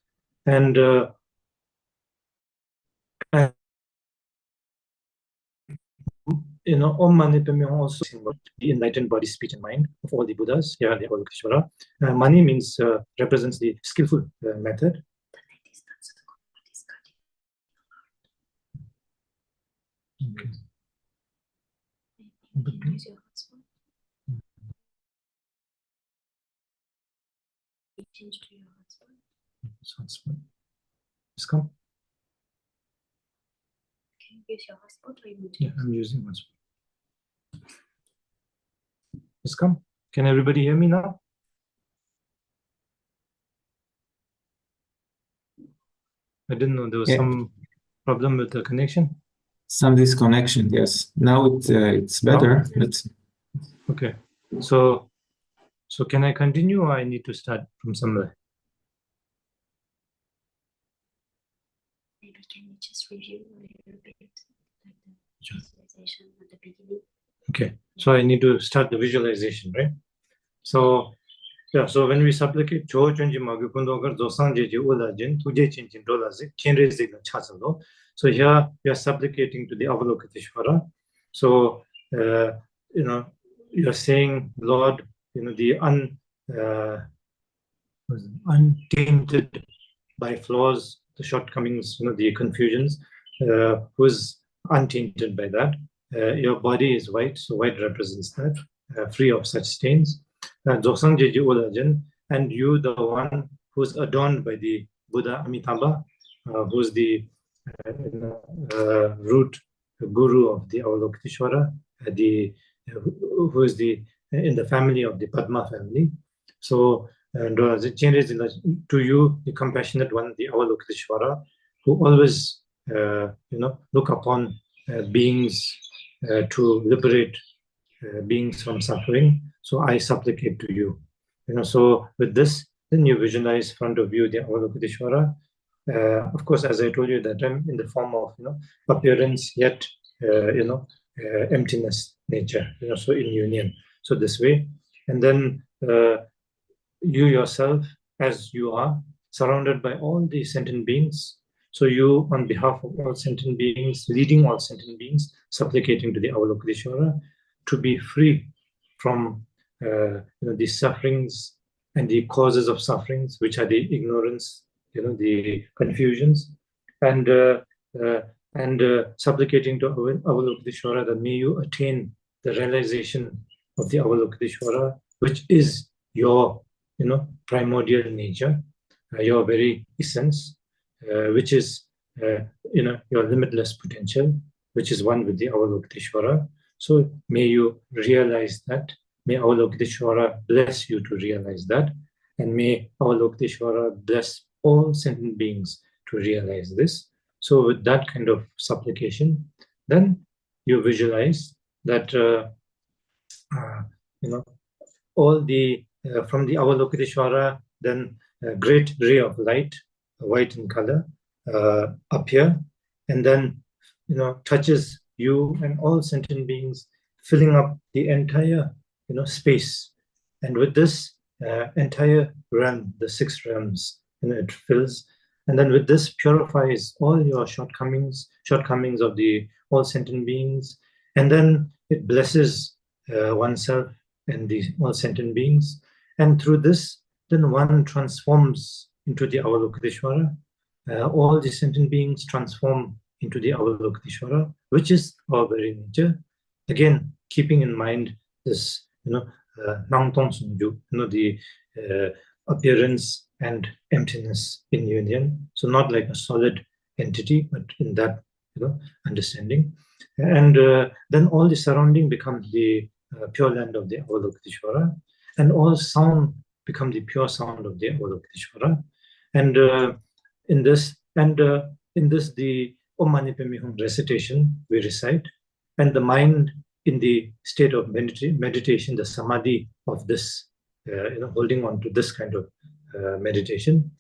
and Om Mani Padme Hum also the enlightened body, speech, and mind of all the Buddhas. The Avalokiteshvara. Mani means represents the skillful method. Okay. Change to your hotspot. It's come. Can you use your hotspot or you Yeah, I'm using hotspot. It's come. Can everybody hear me now? I didn't know there was some problem with the connection. Some disconnection, yes. Now it's better. Okay. So can I continue or I need to start from somewhere? Maybe can you just review a little bit like visualization at the beginning. Okay, so I need to start the visualization, right? So yeah, so when we supplicate jo chunji magukundo agar dosang jeji ulajin tuje chinchin dolazi chenre zigla chasalo. So here we are supplicating to the Avalokiteshvara. So you know, you are saying, Lord, you know, the untainted by flaws, the shortcomings, you know, the confusions, who is untainted by that. Your body is white, so white represents that, free of such stains. And you, the one who's adorned by the Buddha Amitabha, who's the root guru of the Avalokiteshvara, who is in the family of the Padma family. So, the changes to you, the compassionate one, the Avalokiteshvara, who always, you know, look upon beings to liberate beings from suffering. So I supplicate to you. You know, so with this, then you visualize front of you the Avalokiteshvara. Of course, as I told you that time, in the form of, you know, appearance, yet you know, emptiness nature. You know, so in union. So this way, and then you yourself, as you are, surrounded by all the sentient beings. So you, on behalf of all sentient beings, leading all sentient beings, supplicating to the Avalokiteshvara to be free from you know, the sufferings and the causes of sufferings, which are the ignorance, you know, the confusions, and supplicating to Avalokiteshvara that may you attain the realization of the Avalokiteshvara, which is your, you know, primordial nature, your very essence, which is, you know, your limitless potential, which is one with the Avalokiteshvara. So may you realize that. May Avalokiteshvara bless you to realize that. And may Avalokiteshvara bless all sentient beings to realize this. So with that kind of supplication, then you visualize that, you know, all the, from the Avalokiteshvara, then a great ray of light, white in color, appear, and then, you know, touches you and all sentient beings, filling up the entire, you know, space. And with this entire realm, the 6 realms, you know, it fills. And then with this purifies all your shortcomings of the all sentient beings. And then it blesses oneself and the all sentient beings. And through this, then one transforms into the Avalokiteshvara. All the sentient beings transform into the Avalokiteshvara, which is our very nature. Again, keeping in mind this, you know, Nangtong Sungju, you know, the appearance and emptiness in union. So not like a solid entity, but in that, you know, understanding. And then all the surrounding becomes the pure land of the Avalokiteshvara, and all sound become the pure sound of the Avalokiteshvara. And in this, the Om Mani Padme Hum recitation we recite, and the mind in the state of meditation, the samadhi of this, you know, holding on to this kind of meditation.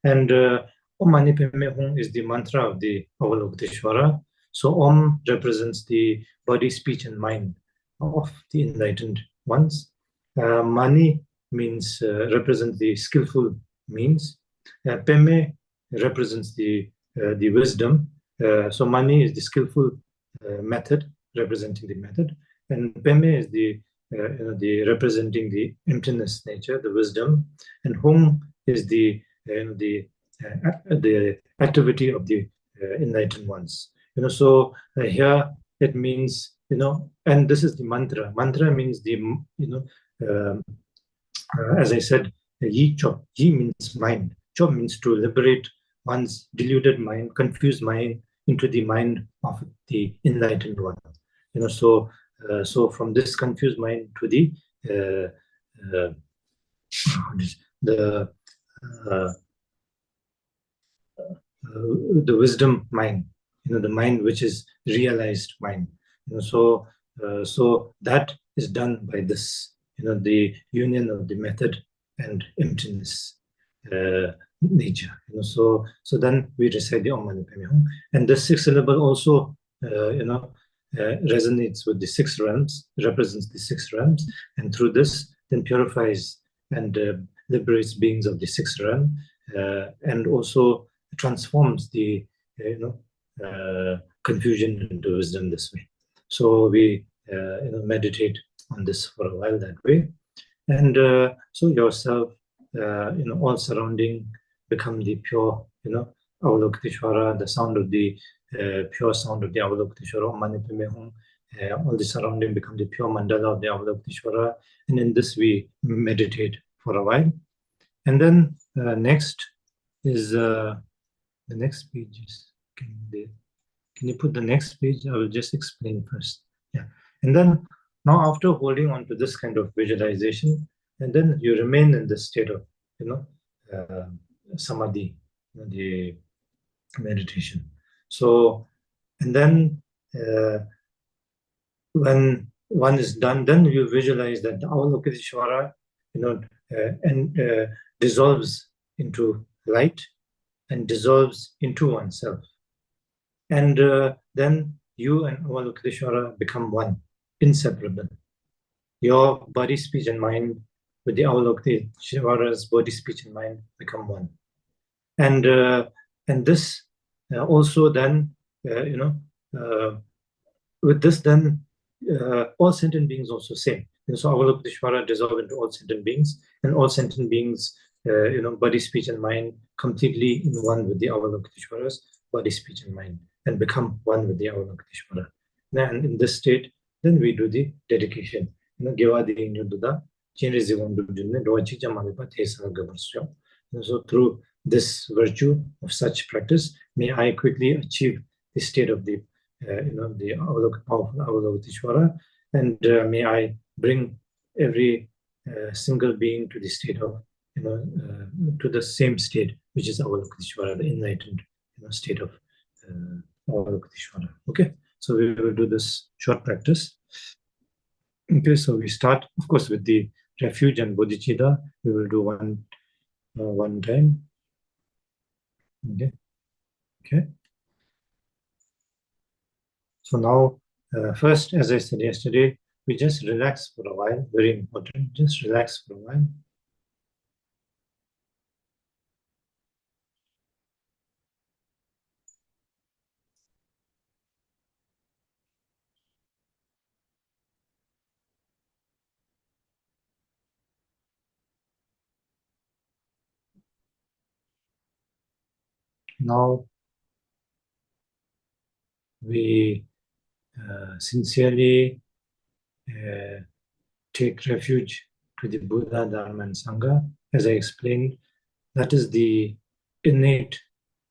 And Om Mani Padme Hum is the mantra of the Avalokiteshvara. So Om represents the body, speech, and mind of the enlightened ones. Mani means represents the skillful means. Padme represents the wisdom. So Mani is the skillful method, representing the method, and Padme is the you know, the representing the emptiness nature, the wisdom, and Hum is the you know, the activity of the enlightened ones. You know, so here it means, you know, and this is the mantra. Mantra means the, you know, as I said, Yi Chop. Yi means mind. Chop means to liberate one's deluded mind, confused mind, into the mind of the enlightened one. You know, so so from this confused mind to the wisdom mind, you know, the mind which is realized mind. You know, so so that is done by this, you know, the union of the method and emptiness nature. You know, so then we recite the Om Mani Padme Hum, and the 6th syllable also, you know, resonates with the six realms, represents the six realms, and through this then purifies and liberates beings of the sixth realm, and also transforms the confusion into wisdom this way. So we meditate on this for a while that way, and so yourself, all surrounding become the pure, Avalokiteshvara, the sound of the pure sound of the Avalokiteshvara. All the surrounding become the pure mandala of the Avalokiteshvara, and in this we meditate for a while. And then next is the next page is, can you put the next page? I will just explain first. Yeah. And then now after holding on to this kind of visualization, and then you remain in this state of samadhi, the meditation. So, and then when one is done, then you visualize that the Avalokiteshvara, dissolves into light and dissolves into oneself. And then you and Avalokiteshvara become one, inseparable. Your body, speech, and mind with the Avalokiteshvara's body, speech, and mind become one. And this also then, with this then, all sentient beings also same. So Avalokiteshvara dissolve into all sentient beings, and all sentient beings, body, speech, and mind completely in one with the Avalokiteshvara's body, speech, and mind, and become one with the Avalokiteshvara. And in this state, then we do the dedication. So through this virtue of such practice, may I quickly achieve the state of the the Avalokiteshvara, and may I bring every single being to the state of to the same state, which is Avalokiteshvara, the enlightened state of Avalokiteshvara. Okay, so we will do this short practice. Okay, so we start, of course, with the refuge and bodhicitta. We will do one time. Okay. So now, first, as I said yesterday, we just relax for a while. Very important. Just relax for a while. Now, we sincerely take refuge to the Buddha, Dharma, and Sangha. As I explained, that is the innate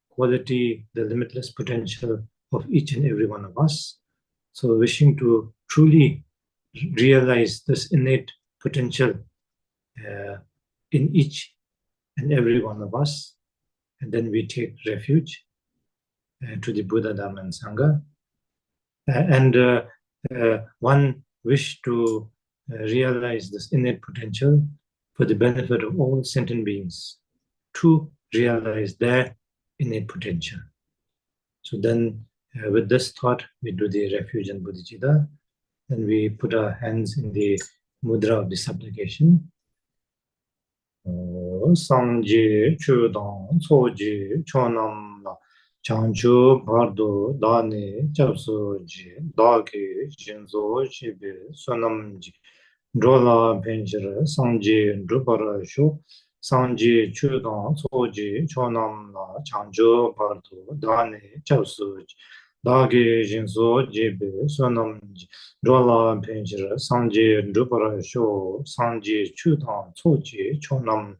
quality, the limitless potential of each and every one of us. So wishing to truly realize this innate potential in each and every one of us, and then we take refuge to the Buddha, Dharma, and Sangha. And one wish to realize this innate potential for the benefit of all sentient beings, to realize their innate potential. So then with this thought, we do the refuge and bodhicitta, and we put our hands in the mudra of the supplication. Sangji chudang soji chonam la chanchu bardo dani chapsoji dagi jinzo chibi sonamji drola penjira sangji druparashu Sangji chudang soji chonam la chanchu bardo dani chapsoji dagi jinzo jibi sonamji drola penjira sangji druparashu sangji chudang soji chonam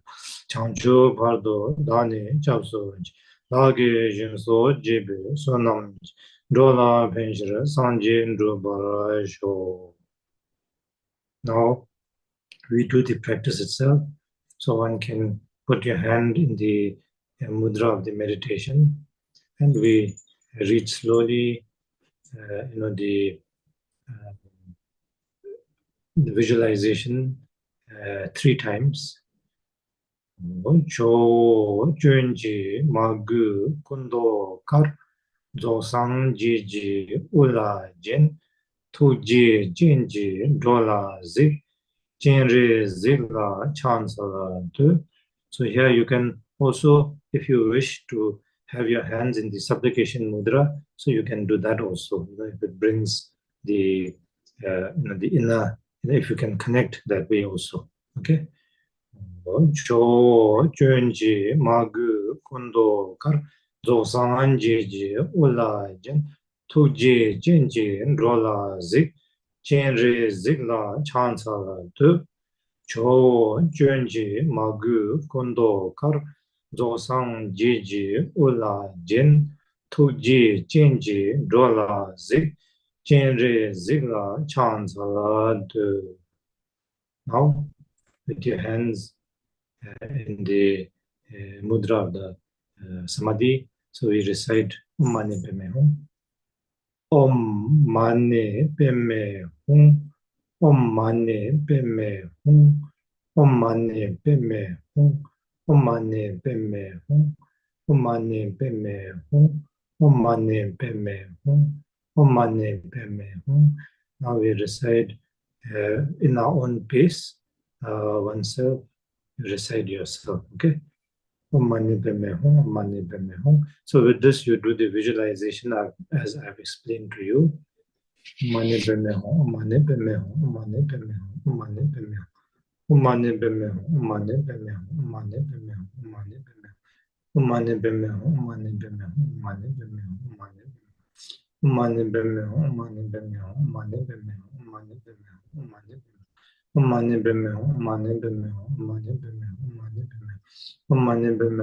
chanchu bardo dani chapsoji dagi jinzo jibi sonamji drola penjira sangji druparashu. Now we do the practice itself. So one can put your hand in the mudra of the meditation, and we read slowly, the visualization 3 times. Cho junji magu kundo kar zosang jiji ula jen Tuji, Jinji, Dola, Zik, Jinri, Zigla, Chancellor. So here you can also, if you wish to have your hands in the supplication mudra, so you can do that also. If it brings the the inner, if you can connect that way also. Okay. Jo Junji Magu Kundo Kar Zosanjiji Ulajan Tuji Jinji Rola Zik Chenri Zigla Chancellor Tu Jo Junji Magu Kundo Kar Zosanjiji Ulajan Tuji Jinji Rola Zik Chenri Zigla Chancellor Tu. Now with your hands in the mudra of the samadhi. So we recite Om Mani Padme Hum. Om Mani Padme Hum. Om Mani Padme Hum. Om Mani Padme Hum. Om Mani Padme Hum. Om Mani Padme Hum. Om Mani Padme Hum. Om Mani Padme Hum. Now we recite in our own pace, oneself. Recite yourself, okay? Om Mani Padme Hum, Om Mani Padme Hum. So with this, you do the visualization as I've explained to you. Om Mani Padme Hum, Om Mani Padme Hum, Om Mani Padme Hum, Om Mani Padme Hum. Om Mani Padme Hum, Om Mani Padme Hum, Om Mani Padme Hum, Om Mani Padme Hum. Om Mani Padme Hum, Om Mani Padme Hum, Om Mani Padme Hum, Om Mani Padme Hum. Om Mani Padme Hum, Om Mani Padme Hum, Om Mani Padme Hum, Om Mani Padme Hum.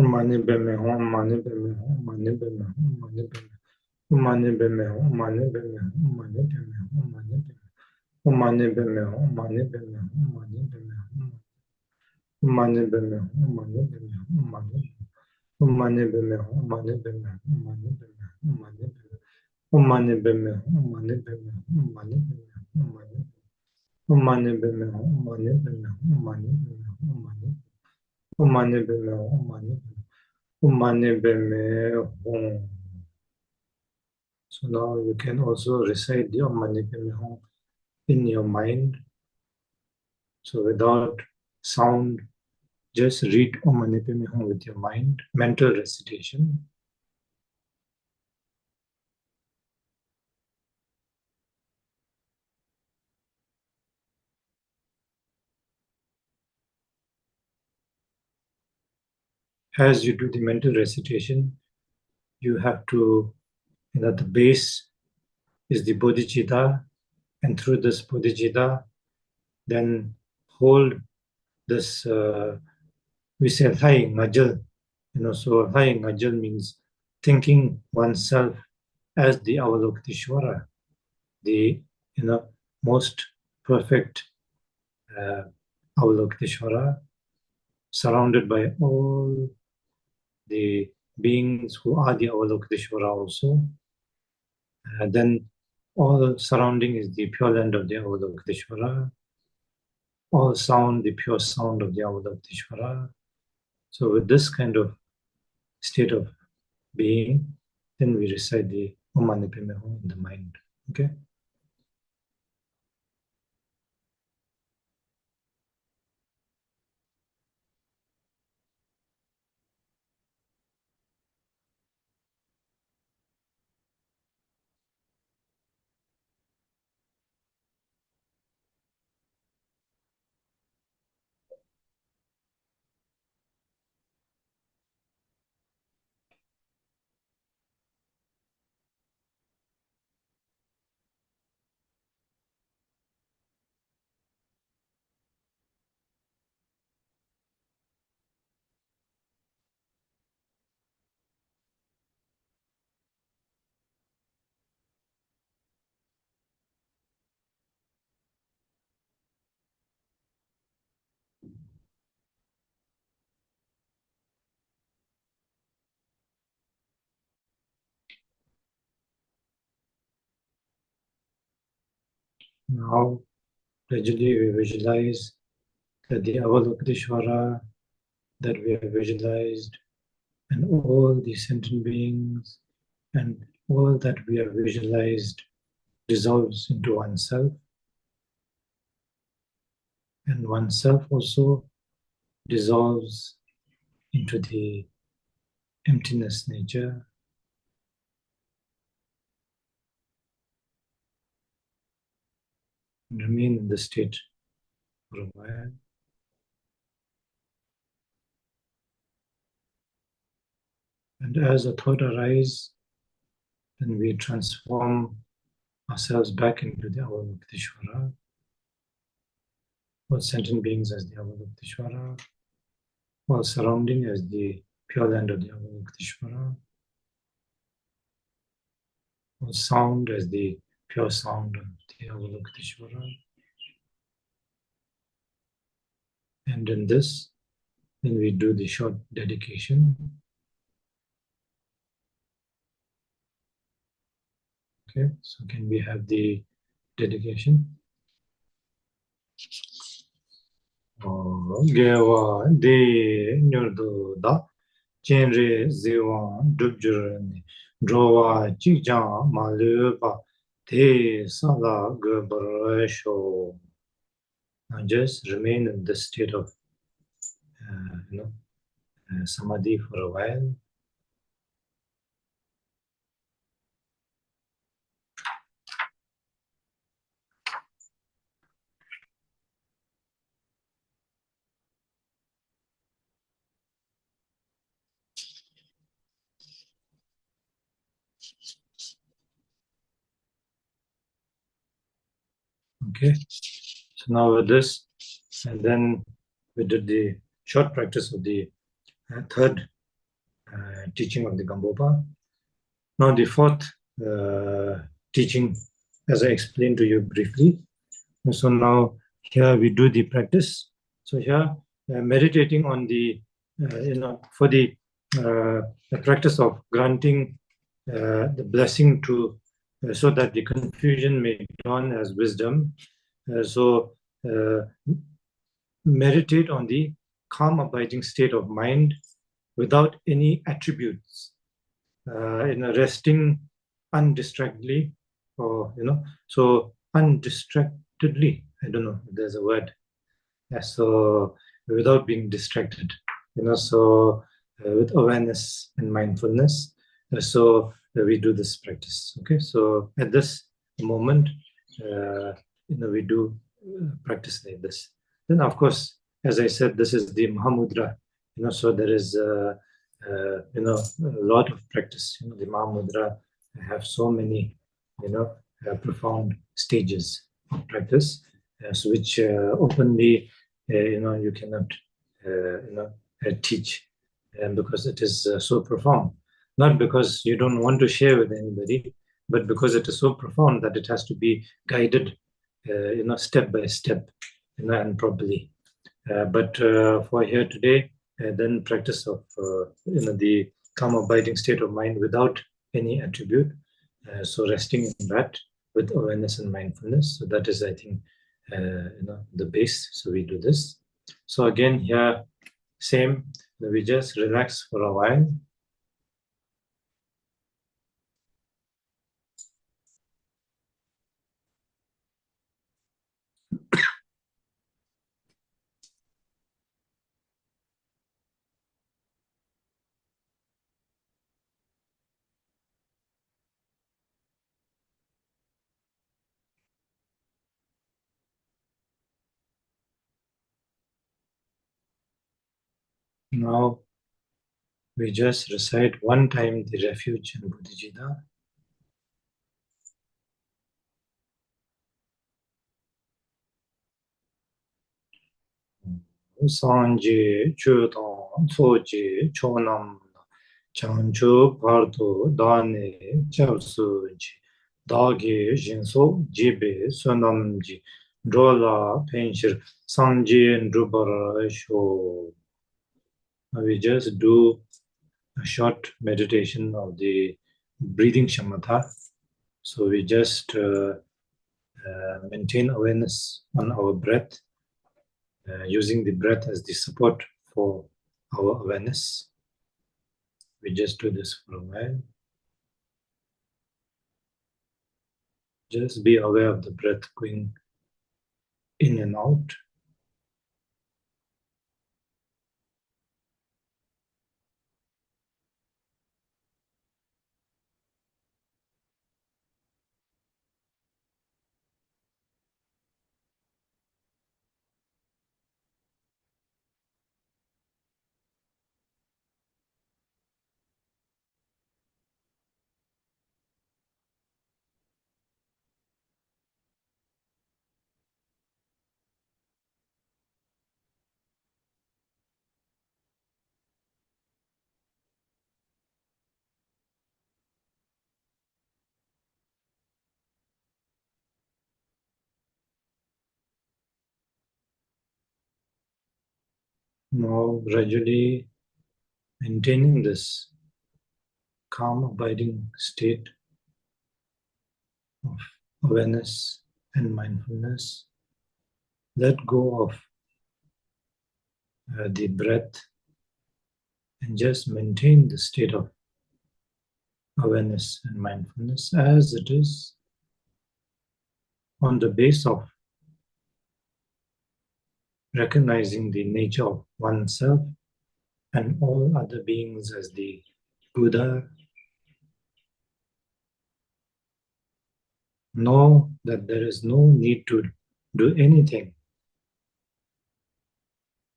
Om Mani Padme Hum, Om Mani Padme Hum, Om Mani Padme Hum, Om Mani Padme Hum. Om Mani Padme Hum, Om Mani Padme Hum, Om Mani Padme Hum, Om Mani Padme Hum. Om Mani Padme Hum, Om Mani Padme Hum, Om Mani Padme Hum. Om Mani Padme Hum, Om Mani Padme Hum, Om Mani Padme Hum, Om Mani Padme Hum. Om Mani Padme Hum, Om Mani Padme Hum, Om Mani Padme Hum. Om Mani Padme Hum, Om Mani Padme Hum, Om Mani Padme Hum. Om Mani Padme Hum, Om Mani Padme Hum, Om Mani Padme Hum, Om Mani Padme Hum. Om Mani Padme Hum, Om Mani Padme Hum, Om Mani Padme Hum, Om Mani Padme Hum. Om Mani Padme Hum, Om Mani Padme Hum, Om Mani Padme Hum, Om Mani. Om Mani Padme Hum, Om Mani Padme Hum, Om Mani Padme Hum. So now you can also recite the Om Mani Padme Hum in your mind. So without sound, just read Om Mani Padme Hum with your mind, mental recitation. As you do the mental recitation, you have to, the base is the bodhicitta, and through this bodhicitta, then hold this, we say Thai ngajal, so Thai ngajal means thinking oneself as the Avalokiteshvara, the most perfect Avalokiteshvara, surrounded by all the beings who are the Avalokiteshvara also. Then all surrounding is the pure land of the Avalokiteshvara. All sound, the pure sound of the Avalokiteshvara. So with this kind of state of being, then we recite the Om Mani Padme Hum in the mind. Okay? Now, gradually we visualize that the Avalokiteshvara that we have visualized and all the sentient beings and all that we have visualized dissolves into oneself, and oneself also dissolves into the emptiness nature. And remain in the state for a while. And as a thought arises, then we transform ourselves back into the Avalokiteshvara, all sentient beings as the Avalokiteshvara, all surrounding as the pure land of the Avalokiteshvara, all sound as the pure sound of the Avalokiteshvara. And in this, then we do the short dedication. Okay, so can we have the dedication? Gewa de nyurdo da chenre zewa dubjurani drowa chikja malupa te sala gubarasho. Now just remain in this state of samadhi for a while. Okay, so now with this, and then we did the short practice of the third teaching of the Gampopa. Now the fourth teaching, as I explained to you briefly. So now here we do the practice. So here meditating on the, for the practice of granting the blessing to, so that the confusion may dawn as wisdom. So meditate on the calm abiding state of mind without any attributes, resting undistractedly, or so undistractedly, I don't know if there's a word. Yeah, so without being distracted, so with awareness and mindfulness. So we do this practice. Okay, so at this moment, we do practice like this. Then, of course, as I said, this is the Mahamudra. So there is a lot of practice. The Mahamudra have so many, profound stages of practice, so which openly, you cannot, teach, because it is so profound. Not because you don't want to share with anybody, but because it is so profound that it has to be guided, step by step, and properly. But for here today, then practice of the calm abiding state of mind without any attribute. So resting in that with awareness and mindfulness. So that is, I think, the base. So we do this. So again here, same. We just relax for a while. Now we just recite one time the refuge in Bodhicitta. Sanje Chudon Soji Chonam Chanchu Pardo Dane Chapsuji Dagi Jinso Jibe Sunamji Drola Penshir Sanje Drubara Sho. We just do a short meditation of the breathing shamatha. So we just maintain awareness on our breath, using the breath as the support for our awareness. We just do this for a while. Just be aware of the breath going in and out. Now gradually maintaining this calm, abiding state of awareness and mindfulness. Let go of the breath and just maintain the state of awareness and mindfulness as it is on the base of recognizing the nature of oneself and all other beings as the Buddha. Know that there is no need to do anything,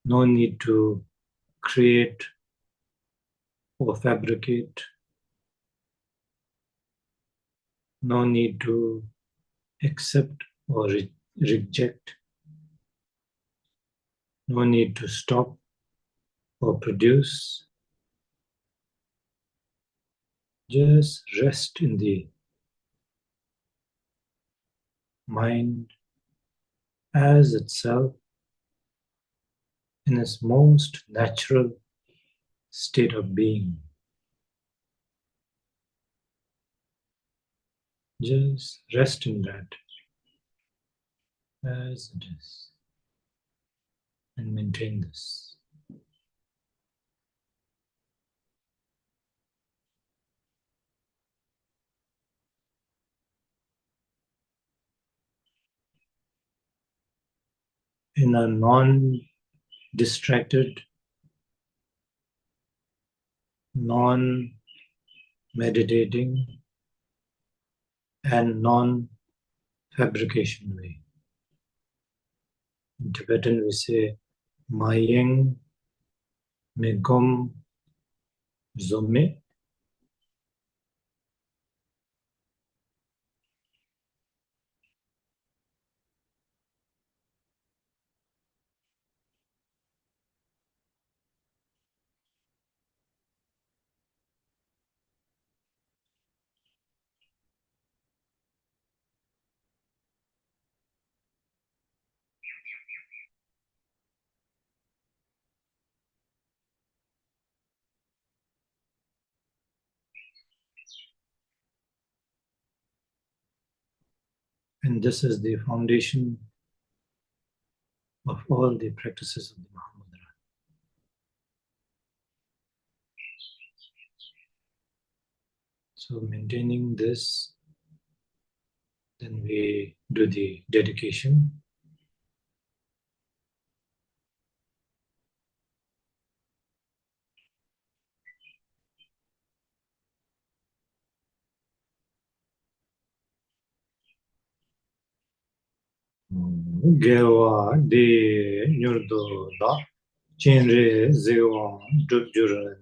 no need to create or fabricate, no need to accept or reject, no need to stop or produce. Just rest in the mind as itself in its most natural state of being. Just rest in that as it is and maintain this. In a non-distracted, non-meditating, and non-fabrication way. In Tibetan we say, Mayeng Megom Zome. And this is the foundation of all the practices of the Mahamudra. So maintaining this, then we do the dedication. Gewa de nyurdo da chenre zewa dubjur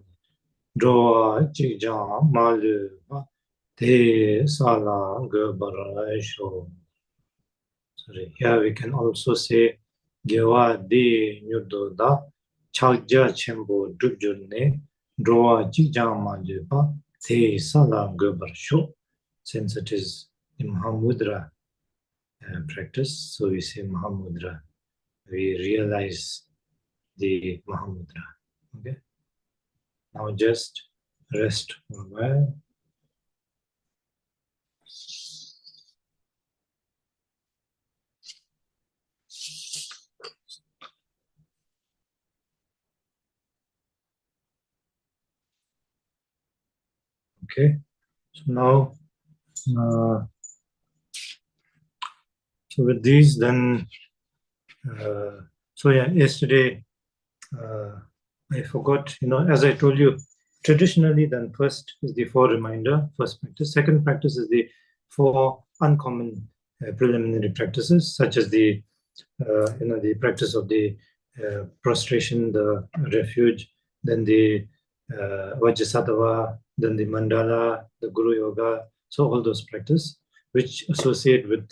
droa chija malu te sala gobarasho. Sorry, here we can also say Gewa de nyurdo da chagja chembo dubjur ne droa chija malu te sala gobarasho. Since it is the Mahamudra practice, so we say Mahamudra. We realize the Mahamudra. Okay. Now just rest for a while. Okay. So now So with these, then, so yeah, yesterday I forgot, as I told you, traditionally, then first is the 4 reminder, first practice. Second practice is the 4 uncommon preliminary practices, such as the, the practice of the prostration, the refuge, then the Vajrasattva, then the mandala, the Guru Yoga. So all those practices which associate with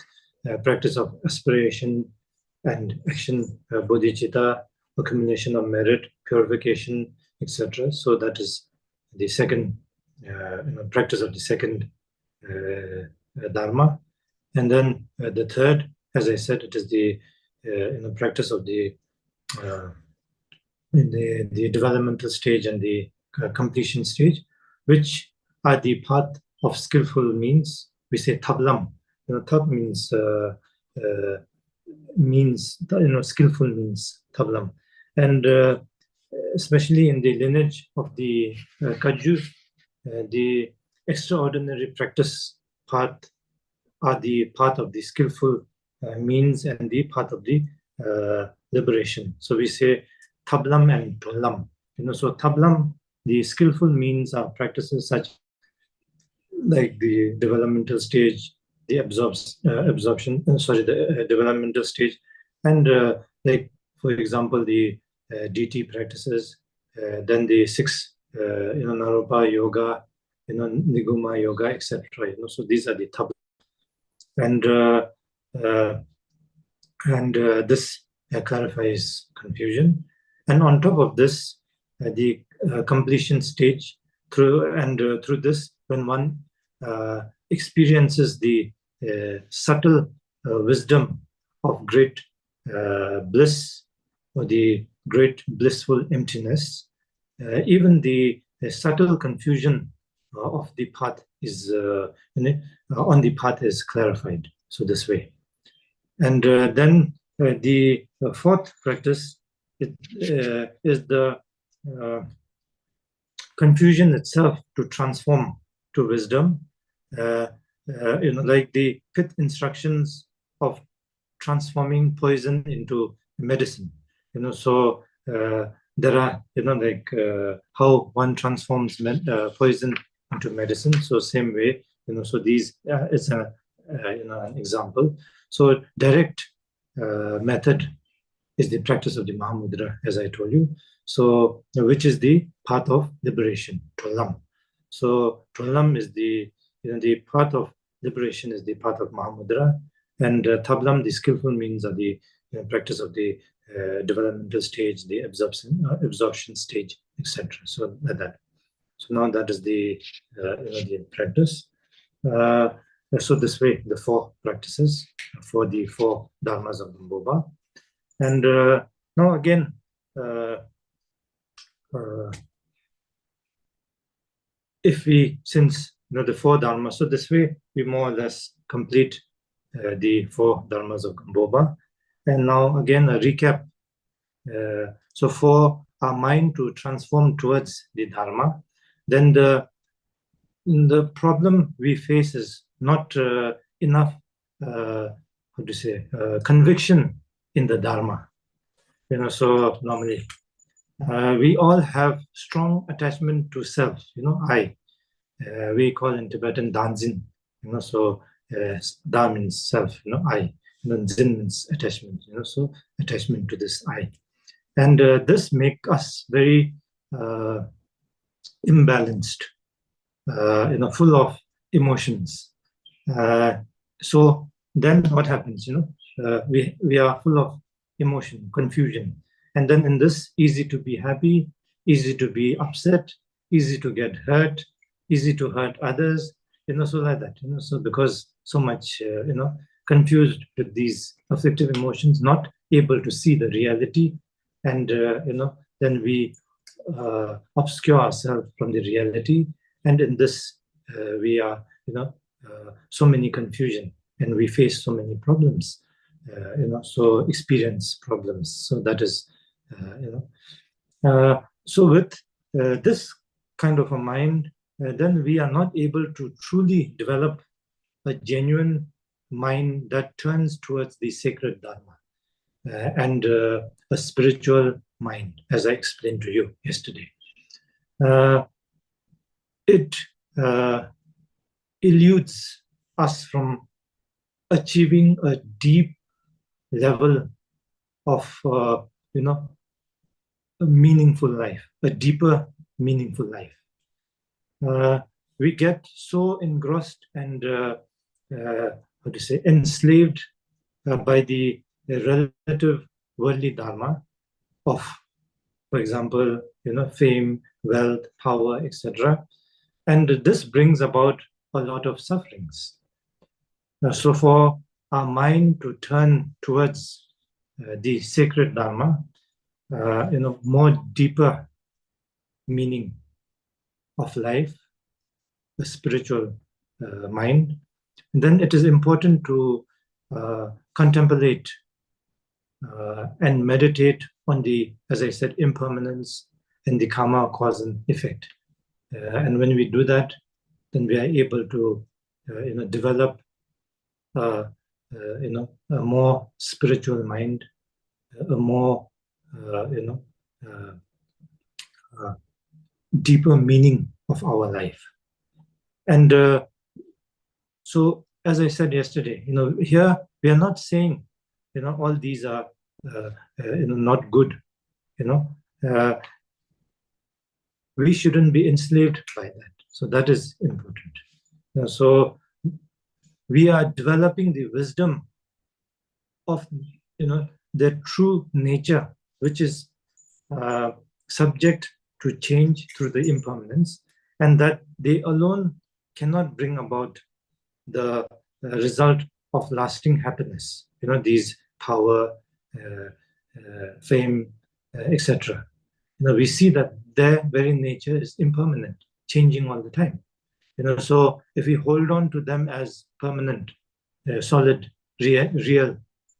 practice of aspiration and action, bodhicitta, accumulation of merit, purification, etc. So that is the second practice of the second dharma. And then the third, as I said, it is the practice of the in the developmental stage and the completion stage, which are the path of skillful means. We say tablam. Tab means skillful means tablam, and especially in the lineage of the Kaju, the extraordinary practice path are the path of the skillful means and the path of the liberation. So we say tablam and tolam. So tablam, the skillful means are practices such like the developmental stage, the developmental stage, and like, for example, the DT practices, then the 6 Naropa yoga, Niguma yoga, etc. So these are the tabla, and this clarifies confusion. And on top of this, the completion stage, through this, when one experiences the subtle wisdom of great bliss, or the great blissful emptiness, even the subtle confusion of the path is on the path is clarified. So this way, and then the 4th practice is the confusion itself to transform to wisdom, like the 5th instructions of transforming poison into medicine. So there are, like how one transforms poison into medicine. So same way, so these is an example. So direct method is the practice of the Mahamudra, as I told you. So which is the path of liberation, Tolam. So Tolam is the path of liberation is the path of Mahamudra, and Tablam, the skillful means are the practice of the developmental stage, the absorption stage, etc. So that. So now that is the the practice. So this way, the 4 practices for the 4 dharmas of Gampopa. And now again, if we, since the 4 dharmas, so this way we more or less complete the 4 dharmas of Gampopa. And now again a recap. So for our mind to transform towards the dharma, then the problem we face is not enough conviction in the dharma. So normally we all have strong attachment to self, I. We call in Tibetan danzin, so da means self, I. Zin means attachment, so attachment to this I. And this makes us very imbalanced, full of emotions. So then what happens, we are full of emotion, confusion. And then in this, easy to be happy, easy to be upset, easy to get hurt, easy to hurt others, so like that, so because so much, confused with these afflictive emotions, not able to see the reality, and, then we obscure ourselves from the reality. And in this, we are, so many confusion, and we face so many problems, so experience problems. So that is, so with this kind of a mind, then we are not able to truly develop a genuine mind that turns towards the sacred Dharma and a spiritual mind, as I explained to you yesterday. It eludes us from achieving a deep level of, a meaningful life, a deeper, meaningful life. We get so engrossed and, enslaved by the relative worldly dharma of, for example, fame, wealth, power, etc. And this brings about a lot of sufferings. So for our mind to turn towards the sacred dharma, more deeper meaning of life, a spiritual mind, then it is important to contemplate and meditate on the, as I said, impermanence and the karma cause and effect. And when we do that, then we are able to, develop, a more spiritual mind, a more, deeper meaning of our life. And so, as I said yesterday, here we are not saying, all these are, not good. We shouldn't be enslaved by that. So that is important. So we are developing the wisdom of, their true nature, which is subject to change through the impermanence, and that they alone cannot bring about the result of lasting happiness. These power, fame, etc. We see that their very nature is impermanent, changing all the time. So if we hold on to them as permanent, solid, real,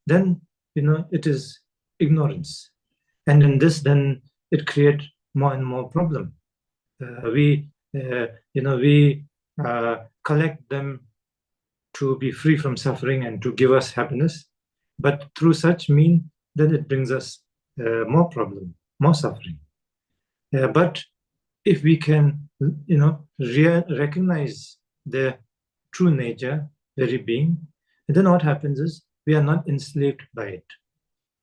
then it is ignorance, and in this, then it creates more and more problem. We collect them to be free from suffering and to give us happiness, but through such mean, then it brings us more problem, more suffering. But if we can, recognize their true nature, very being, then what happens is we are not enslaved by it.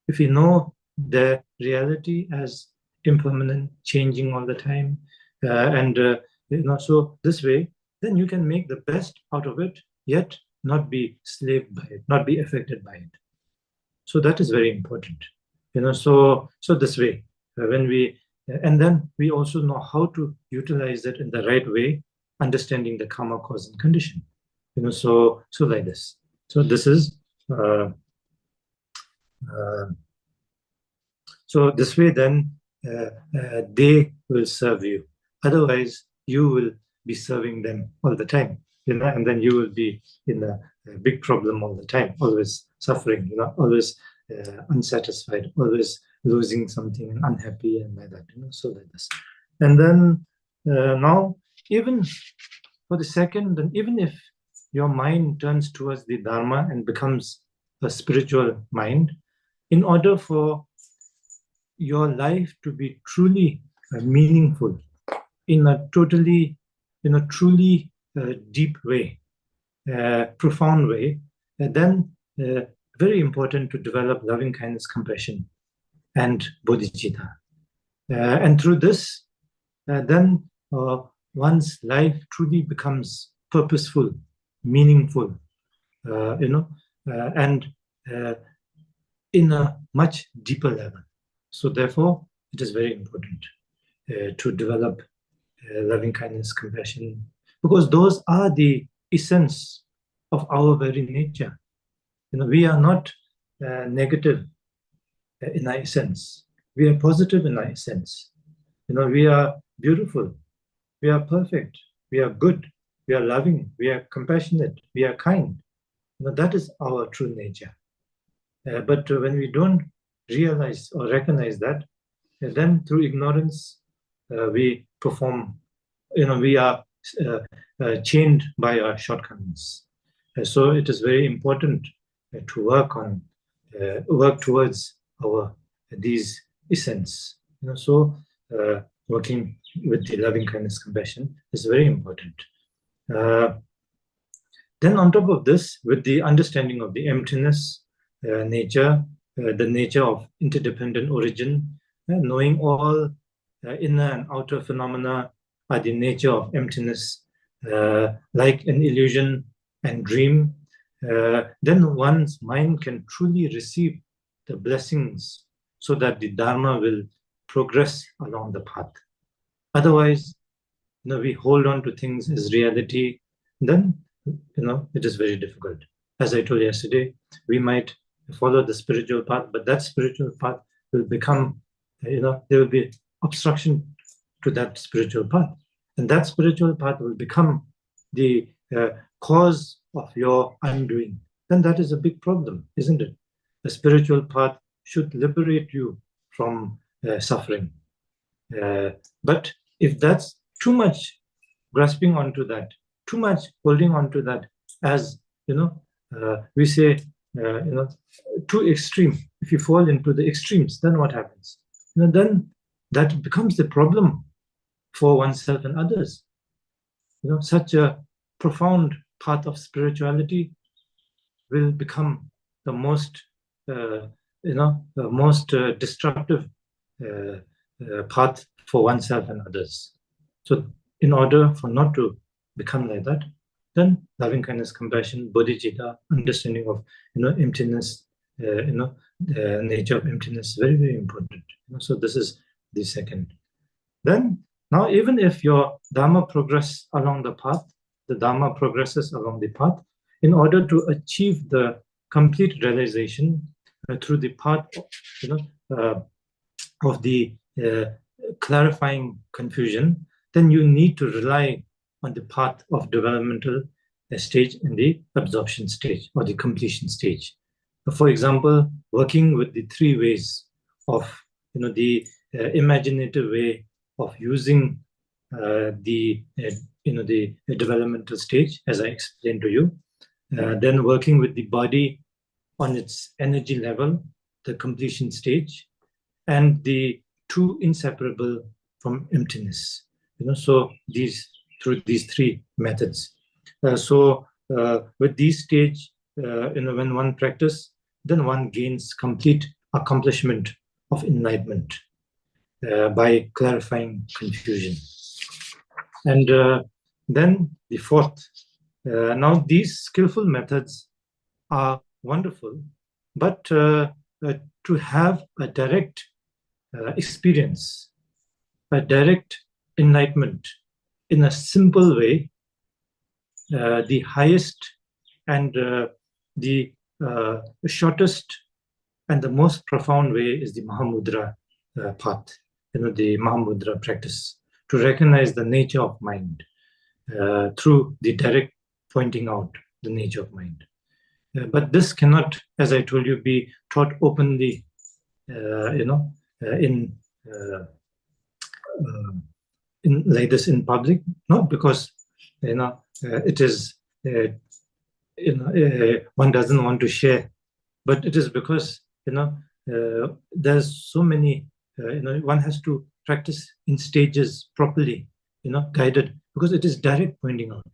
If we know their reality as impermanent, changing all the time, so this way, then you can make the best out of it, yet not be enslaved by it, not be affected by it. So that is very important. So this way, when we, and then we also know how to utilize it in the right way, understanding the karma, cause, and condition. So like this. So this is, so this way, then they will serve you. Otherwise, you will be serving them all the time, and then you will be in a big problem all the time, always suffering, always unsatisfied, always losing something and unhappy and like that, so like this. And then now, even for the second, and even if your mind turns towards the Dharma and becomes a spiritual mind, in order for your life to be truly meaningful in a totally, truly deep way, profound way, then very important to develop loving kindness, compassion, and bodhicitta. And through this, then one's life truly becomes purposeful, meaningful, and in a much deeper level. So therefore, it is very important to develop loving kindness, compassion, because those are the essence of our very nature. We are not negative in our essence. We are positive in our essence. We are beautiful. We are perfect. We are good. We are loving. We are compassionate. We are kind. That is our true nature. But when we don't realize or recognize that, then through ignorance, we perform, we are chained by our shortcomings. So it is very important to work towards these essence. So working with the loving kindness compassion is very important. Then on top of this, with the understanding of the emptiness nature, the nature of interdependent origin, knowing all inner and outer phenomena are the nature of emptiness, like an illusion and dream, then one's mind can truly receive the blessings so that the Dharma will progress along the path. Otherwise, we hold on to things as reality, then it is very difficult. As I told you yesterday, we might follow the spiritual path, but that spiritual path will become, there will be obstruction to that spiritual path. And that spiritual path will become the cause of your undoing. Then that is a big problem, isn't it? The spiritual path should liberate you from suffering. But if that's too much grasping onto that, too much holding on to that, as we say, too extreme. If you fall into the extremes, then what happens? Then that becomes the problem for oneself and others. Such a profound path of spirituality will become the most, destructive path for oneself and others. So, in order for not to become like that, then loving kindness, compassion, bodhicitta, understanding of emptiness, the nature of emptiness, very, very important. So this is the second. Then now, even if your Dharma progresses along the path, the Dharma progresses along the path, in order to achieve the complete realization through the path, of the clarifying confusion, then you need to rely on the path of developmental stage and the absorption stage or the completion stage. For example, working with the three ways of, the imaginative way of using the developmental stage, as I explained to you. Then working with the body on its energy level, the completion stage, and the two inseparable from emptiness. So through these three methods. With these stage, when one practice, then one gains complete accomplishment of enlightenment by clarifying confusion. And then the fourth. Now these skillful methods are wonderful, but to have a direct experience, a direct enlightenment in a simple way, the highest and the shortest and the most profound way is the Mahamudra path, the Mahamudra practice, to recognize the nature of mind through the direct pointing out the nature of mind. But this cannot, as I told you, be taught openly, in like this in public, not because it is one doesn't want to share, but it is because there's so many one has to practice in stages properly, guided, because it is direct pointing out.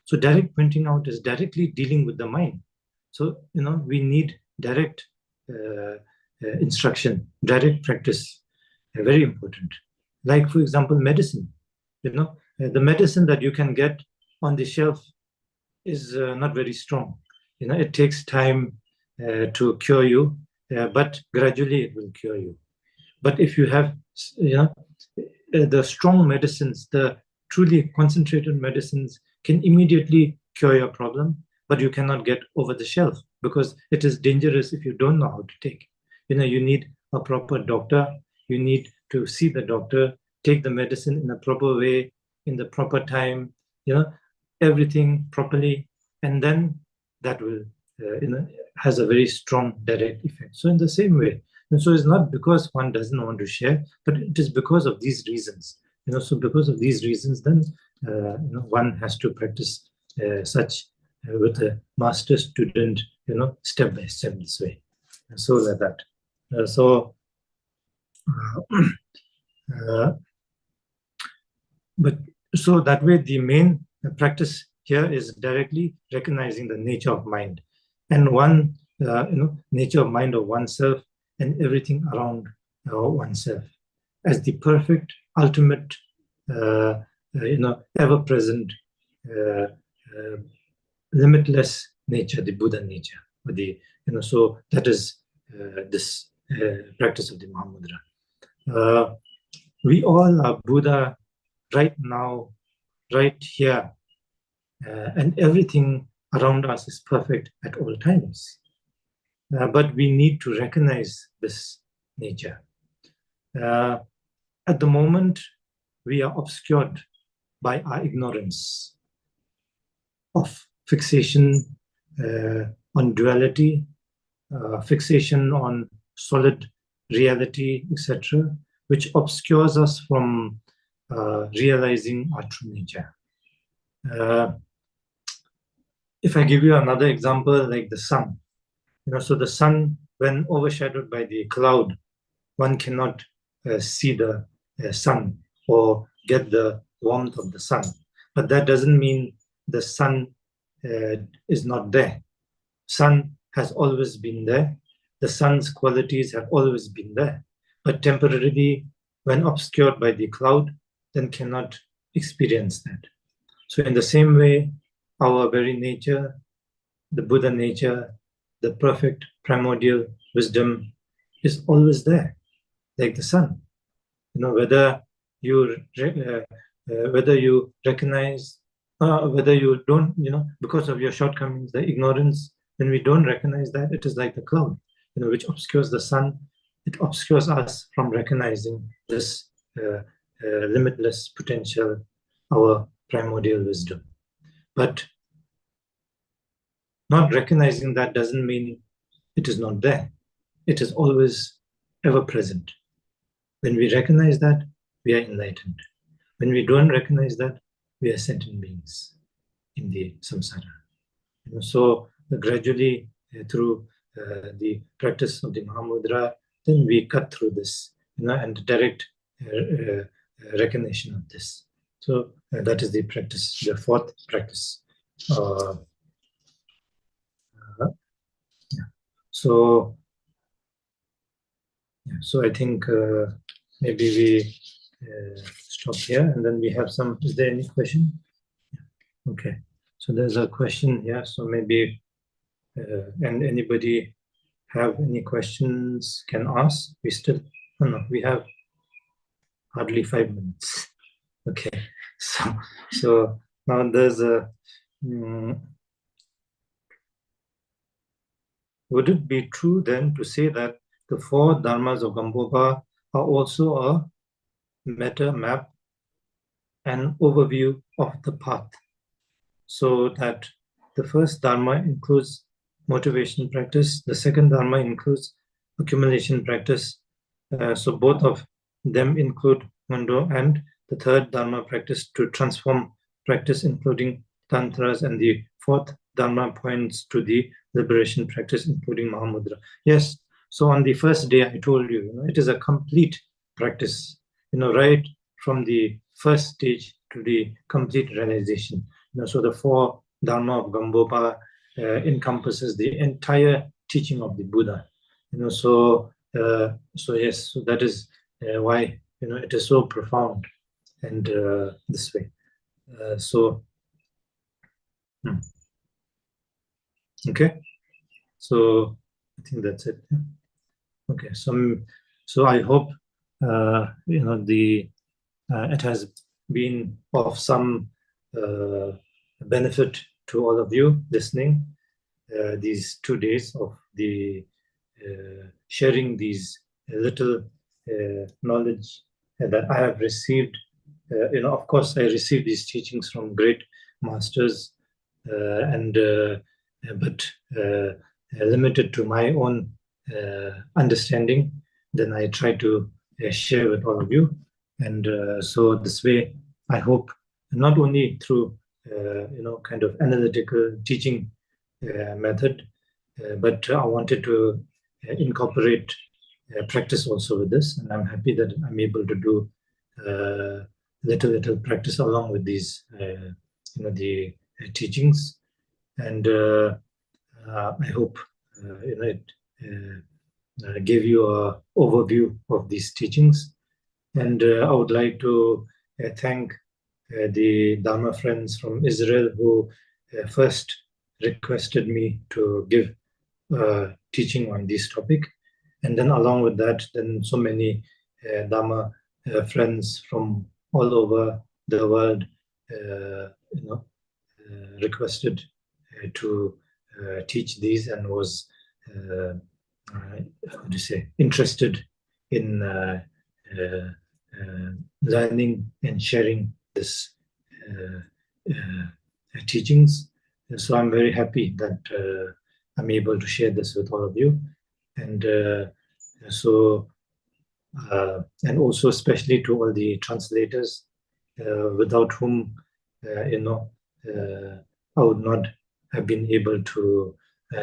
So direct pointing out is directly dealing with the mind. So we need direct instruction, direct practice, very important. Like, for example, medicine. The medicine that you can get on the shelf is not very strong. It takes time to cure you, but gradually it will cure you. But if you have, the strong medicines, the truly concentrated medicines can immediately cure your problem, but you cannot get over the shelf because it is dangerous if you don't know how to take. You need a proper doctor. You need to see the doctor, take the medicine in a proper way, in the proper time, everything properly, and then that will, has a very strong direct effect. So in the same way, and so it's not because one doesn't want to share, but it is because of these reasons. So because of these reasons, then one has to practice such with a master student, step by step this way. And so like that. But so that way the main practice here is directly recognizing the nature of mind, and one nature of mind of oneself and everything around oneself as the perfect, ultimate, ever-present, limitless nature, the Buddha nature. So that is this practice of the Mahamudra. We all are Buddha right now, right here, and everything around us is perfect at all times. But we need to recognize this nature. At the moment, we are obscured by our ignorance of fixation on duality, fixation on solid reality, etc., which obscures us from realizing our true nature. If I give you another example, like the sun, so the sun, when overshadowed by the cloud, one cannot see the sun or get the warmth of the sun. But that doesn't mean the sun is not there. Sun has always been there. The sun's qualities have always been there. But temporarily, when obscured by the cloud, then cannot experience that. So in the same way, our very nature, the Buddha nature, the perfect primordial wisdom is always there, like the sun. Whether you recognize, whether you don't, because of your shortcomings, the ignorance, when we don't recognize that, it is like the cloud, which obscures the sun. It obscures us from recognizing this limitless potential, our primordial wisdom. But not recognizing that doesn't mean it is not there. It is always ever present. When we recognize that, we are enlightened. When we don't recognize that, we are sentient beings in the samsara. So gradually, through the practice of the Mahamudra, then we cut through this, and direct recognition of this. So that is the practice, the fourth practice. So I think maybe we stop here, and then we have some. Is there any question? Okay. So there's a question here. So maybe, and anybody have any questions can ask. We still, we have hardly 5 minutes. Okay. So now there's a. Would it be true then to say that the 4 Dharmas of Gampopa are also a meta map and overview of the path? So that the first Dharma includes motivation practice, the second Dharma includes accumulation practice. So both of them include Mando, and the third Dharma practice to transform practice, including Tantras, and the fourth Dharma points to the liberation practice, including Mahamudra. Yes, so on the first day I told you, it is a complete practice, right from the first stage to the complete realization. So the 4 Dharma of Gampopa encompasses the entire teaching of the Buddha. So yes, so that is why it is so profound, and this way. Okay, so I think that's it. Okay, so I hope it has been of some benefit to all of you listening these 2 days of the sharing these little knowledge that I have received. Of course, I received these teachings from great masters, but limited to my own understanding. Then I try to share with all of you, and so this way, I hope not only through kind of analytical teaching method, but I wanted to incorporate practice also with this, and I'm happy that I'm able to do little practice along with these, the teachings, and I hope it gave you an overview of these teachings, and I would like to thank the Dharma friends from Israel who first requested me to give teaching on this topic, and then along with that, then so many Dharma friends from all over the world, requested to teach these and was, interested in learning and sharing this teachings. And so I'm very happy that I'm able to share this with all of you, and and also especially to all the translators, without whom I would not have been able to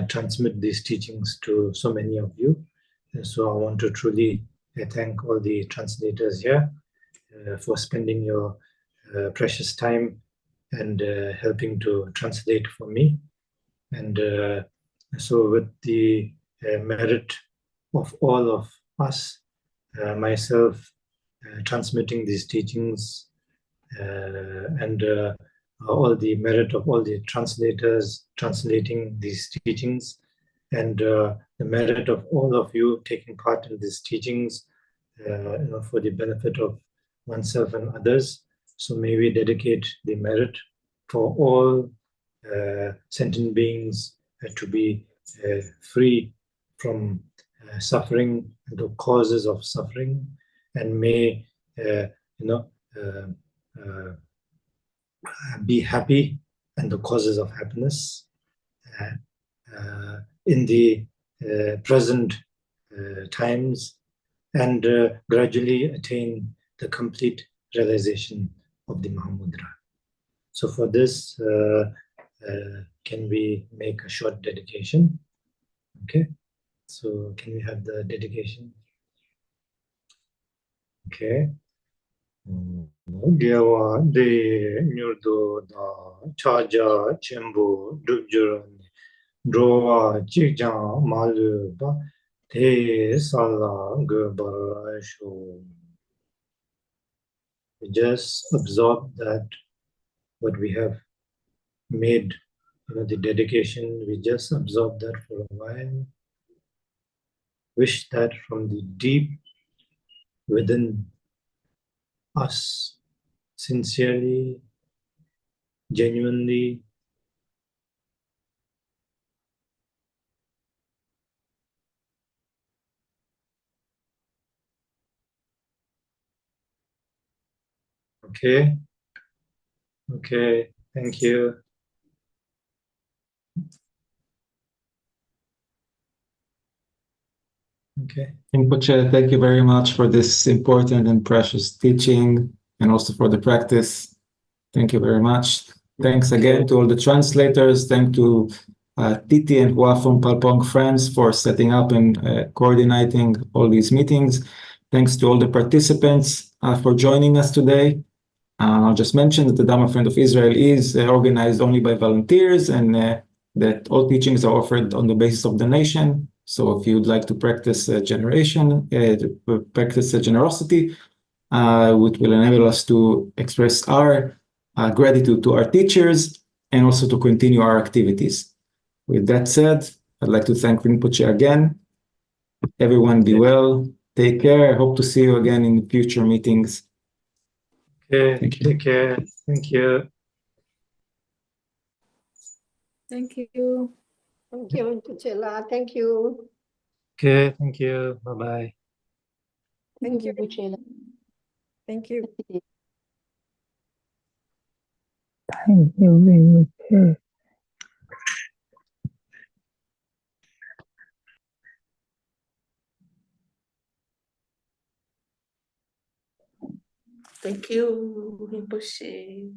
transmit these teachings to so many of you. And so I want to truly thank all the translators here for spending your precious time and helping to translate for me. And so with the merit of all of us, myself transmitting these teachings, and all the merit of all the translators translating these teachings, and the merit of all of you taking part in these teachings, for the benefit of oneself and others. So may we dedicate the merit for all sentient beings to be free from suffering and the causes of suffering, and may be happy and the causes of happiness in the present times, and gradually attain the complete realization of the Mahamudra. So for this, can we make a short dedication? Okay, so can we have the dedication? Okay. Gyawa de nyurdo da chaja chembo dubjuran drowa chikjang malu ba te sala gubarasho. Just absorb that what we have made, the dedication, we just absorb that for a while. Wish that from the deep within us, sincerely, genuinely, okay, okay, thank you. Okay. Rinpoche, thank you very much for this important and precious teaching, and also for the practice. Thank you very much. Thanks again to all the translators. Thank to Titi and Hua from Palpong Friends for setting up and coordinating all these meetings. Thanks to all the participants for joining us today. I'll just mention that the Dharma Friend of Israel is organized only by volunteers, and that all teachings are offered on the basis of donation. So if you'd like to practice practice generosity, which will enable us to express our gratitude to our teachers and also to continue our activities. With that said, I'd like to thank Rinpoche again. Everyone be well. Take care. I hope to see you again in future meetings. Okay, take care. Thank you. Thank you. Thank you, Rinpoche. Thank you. Okay, thank you. Bye-bye. Thank you, Rinpoche. Thank you. Thank you, Rinpoche. Thank you, Rinpoche.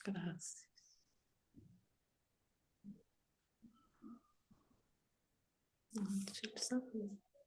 Gracias. Muchas gracias.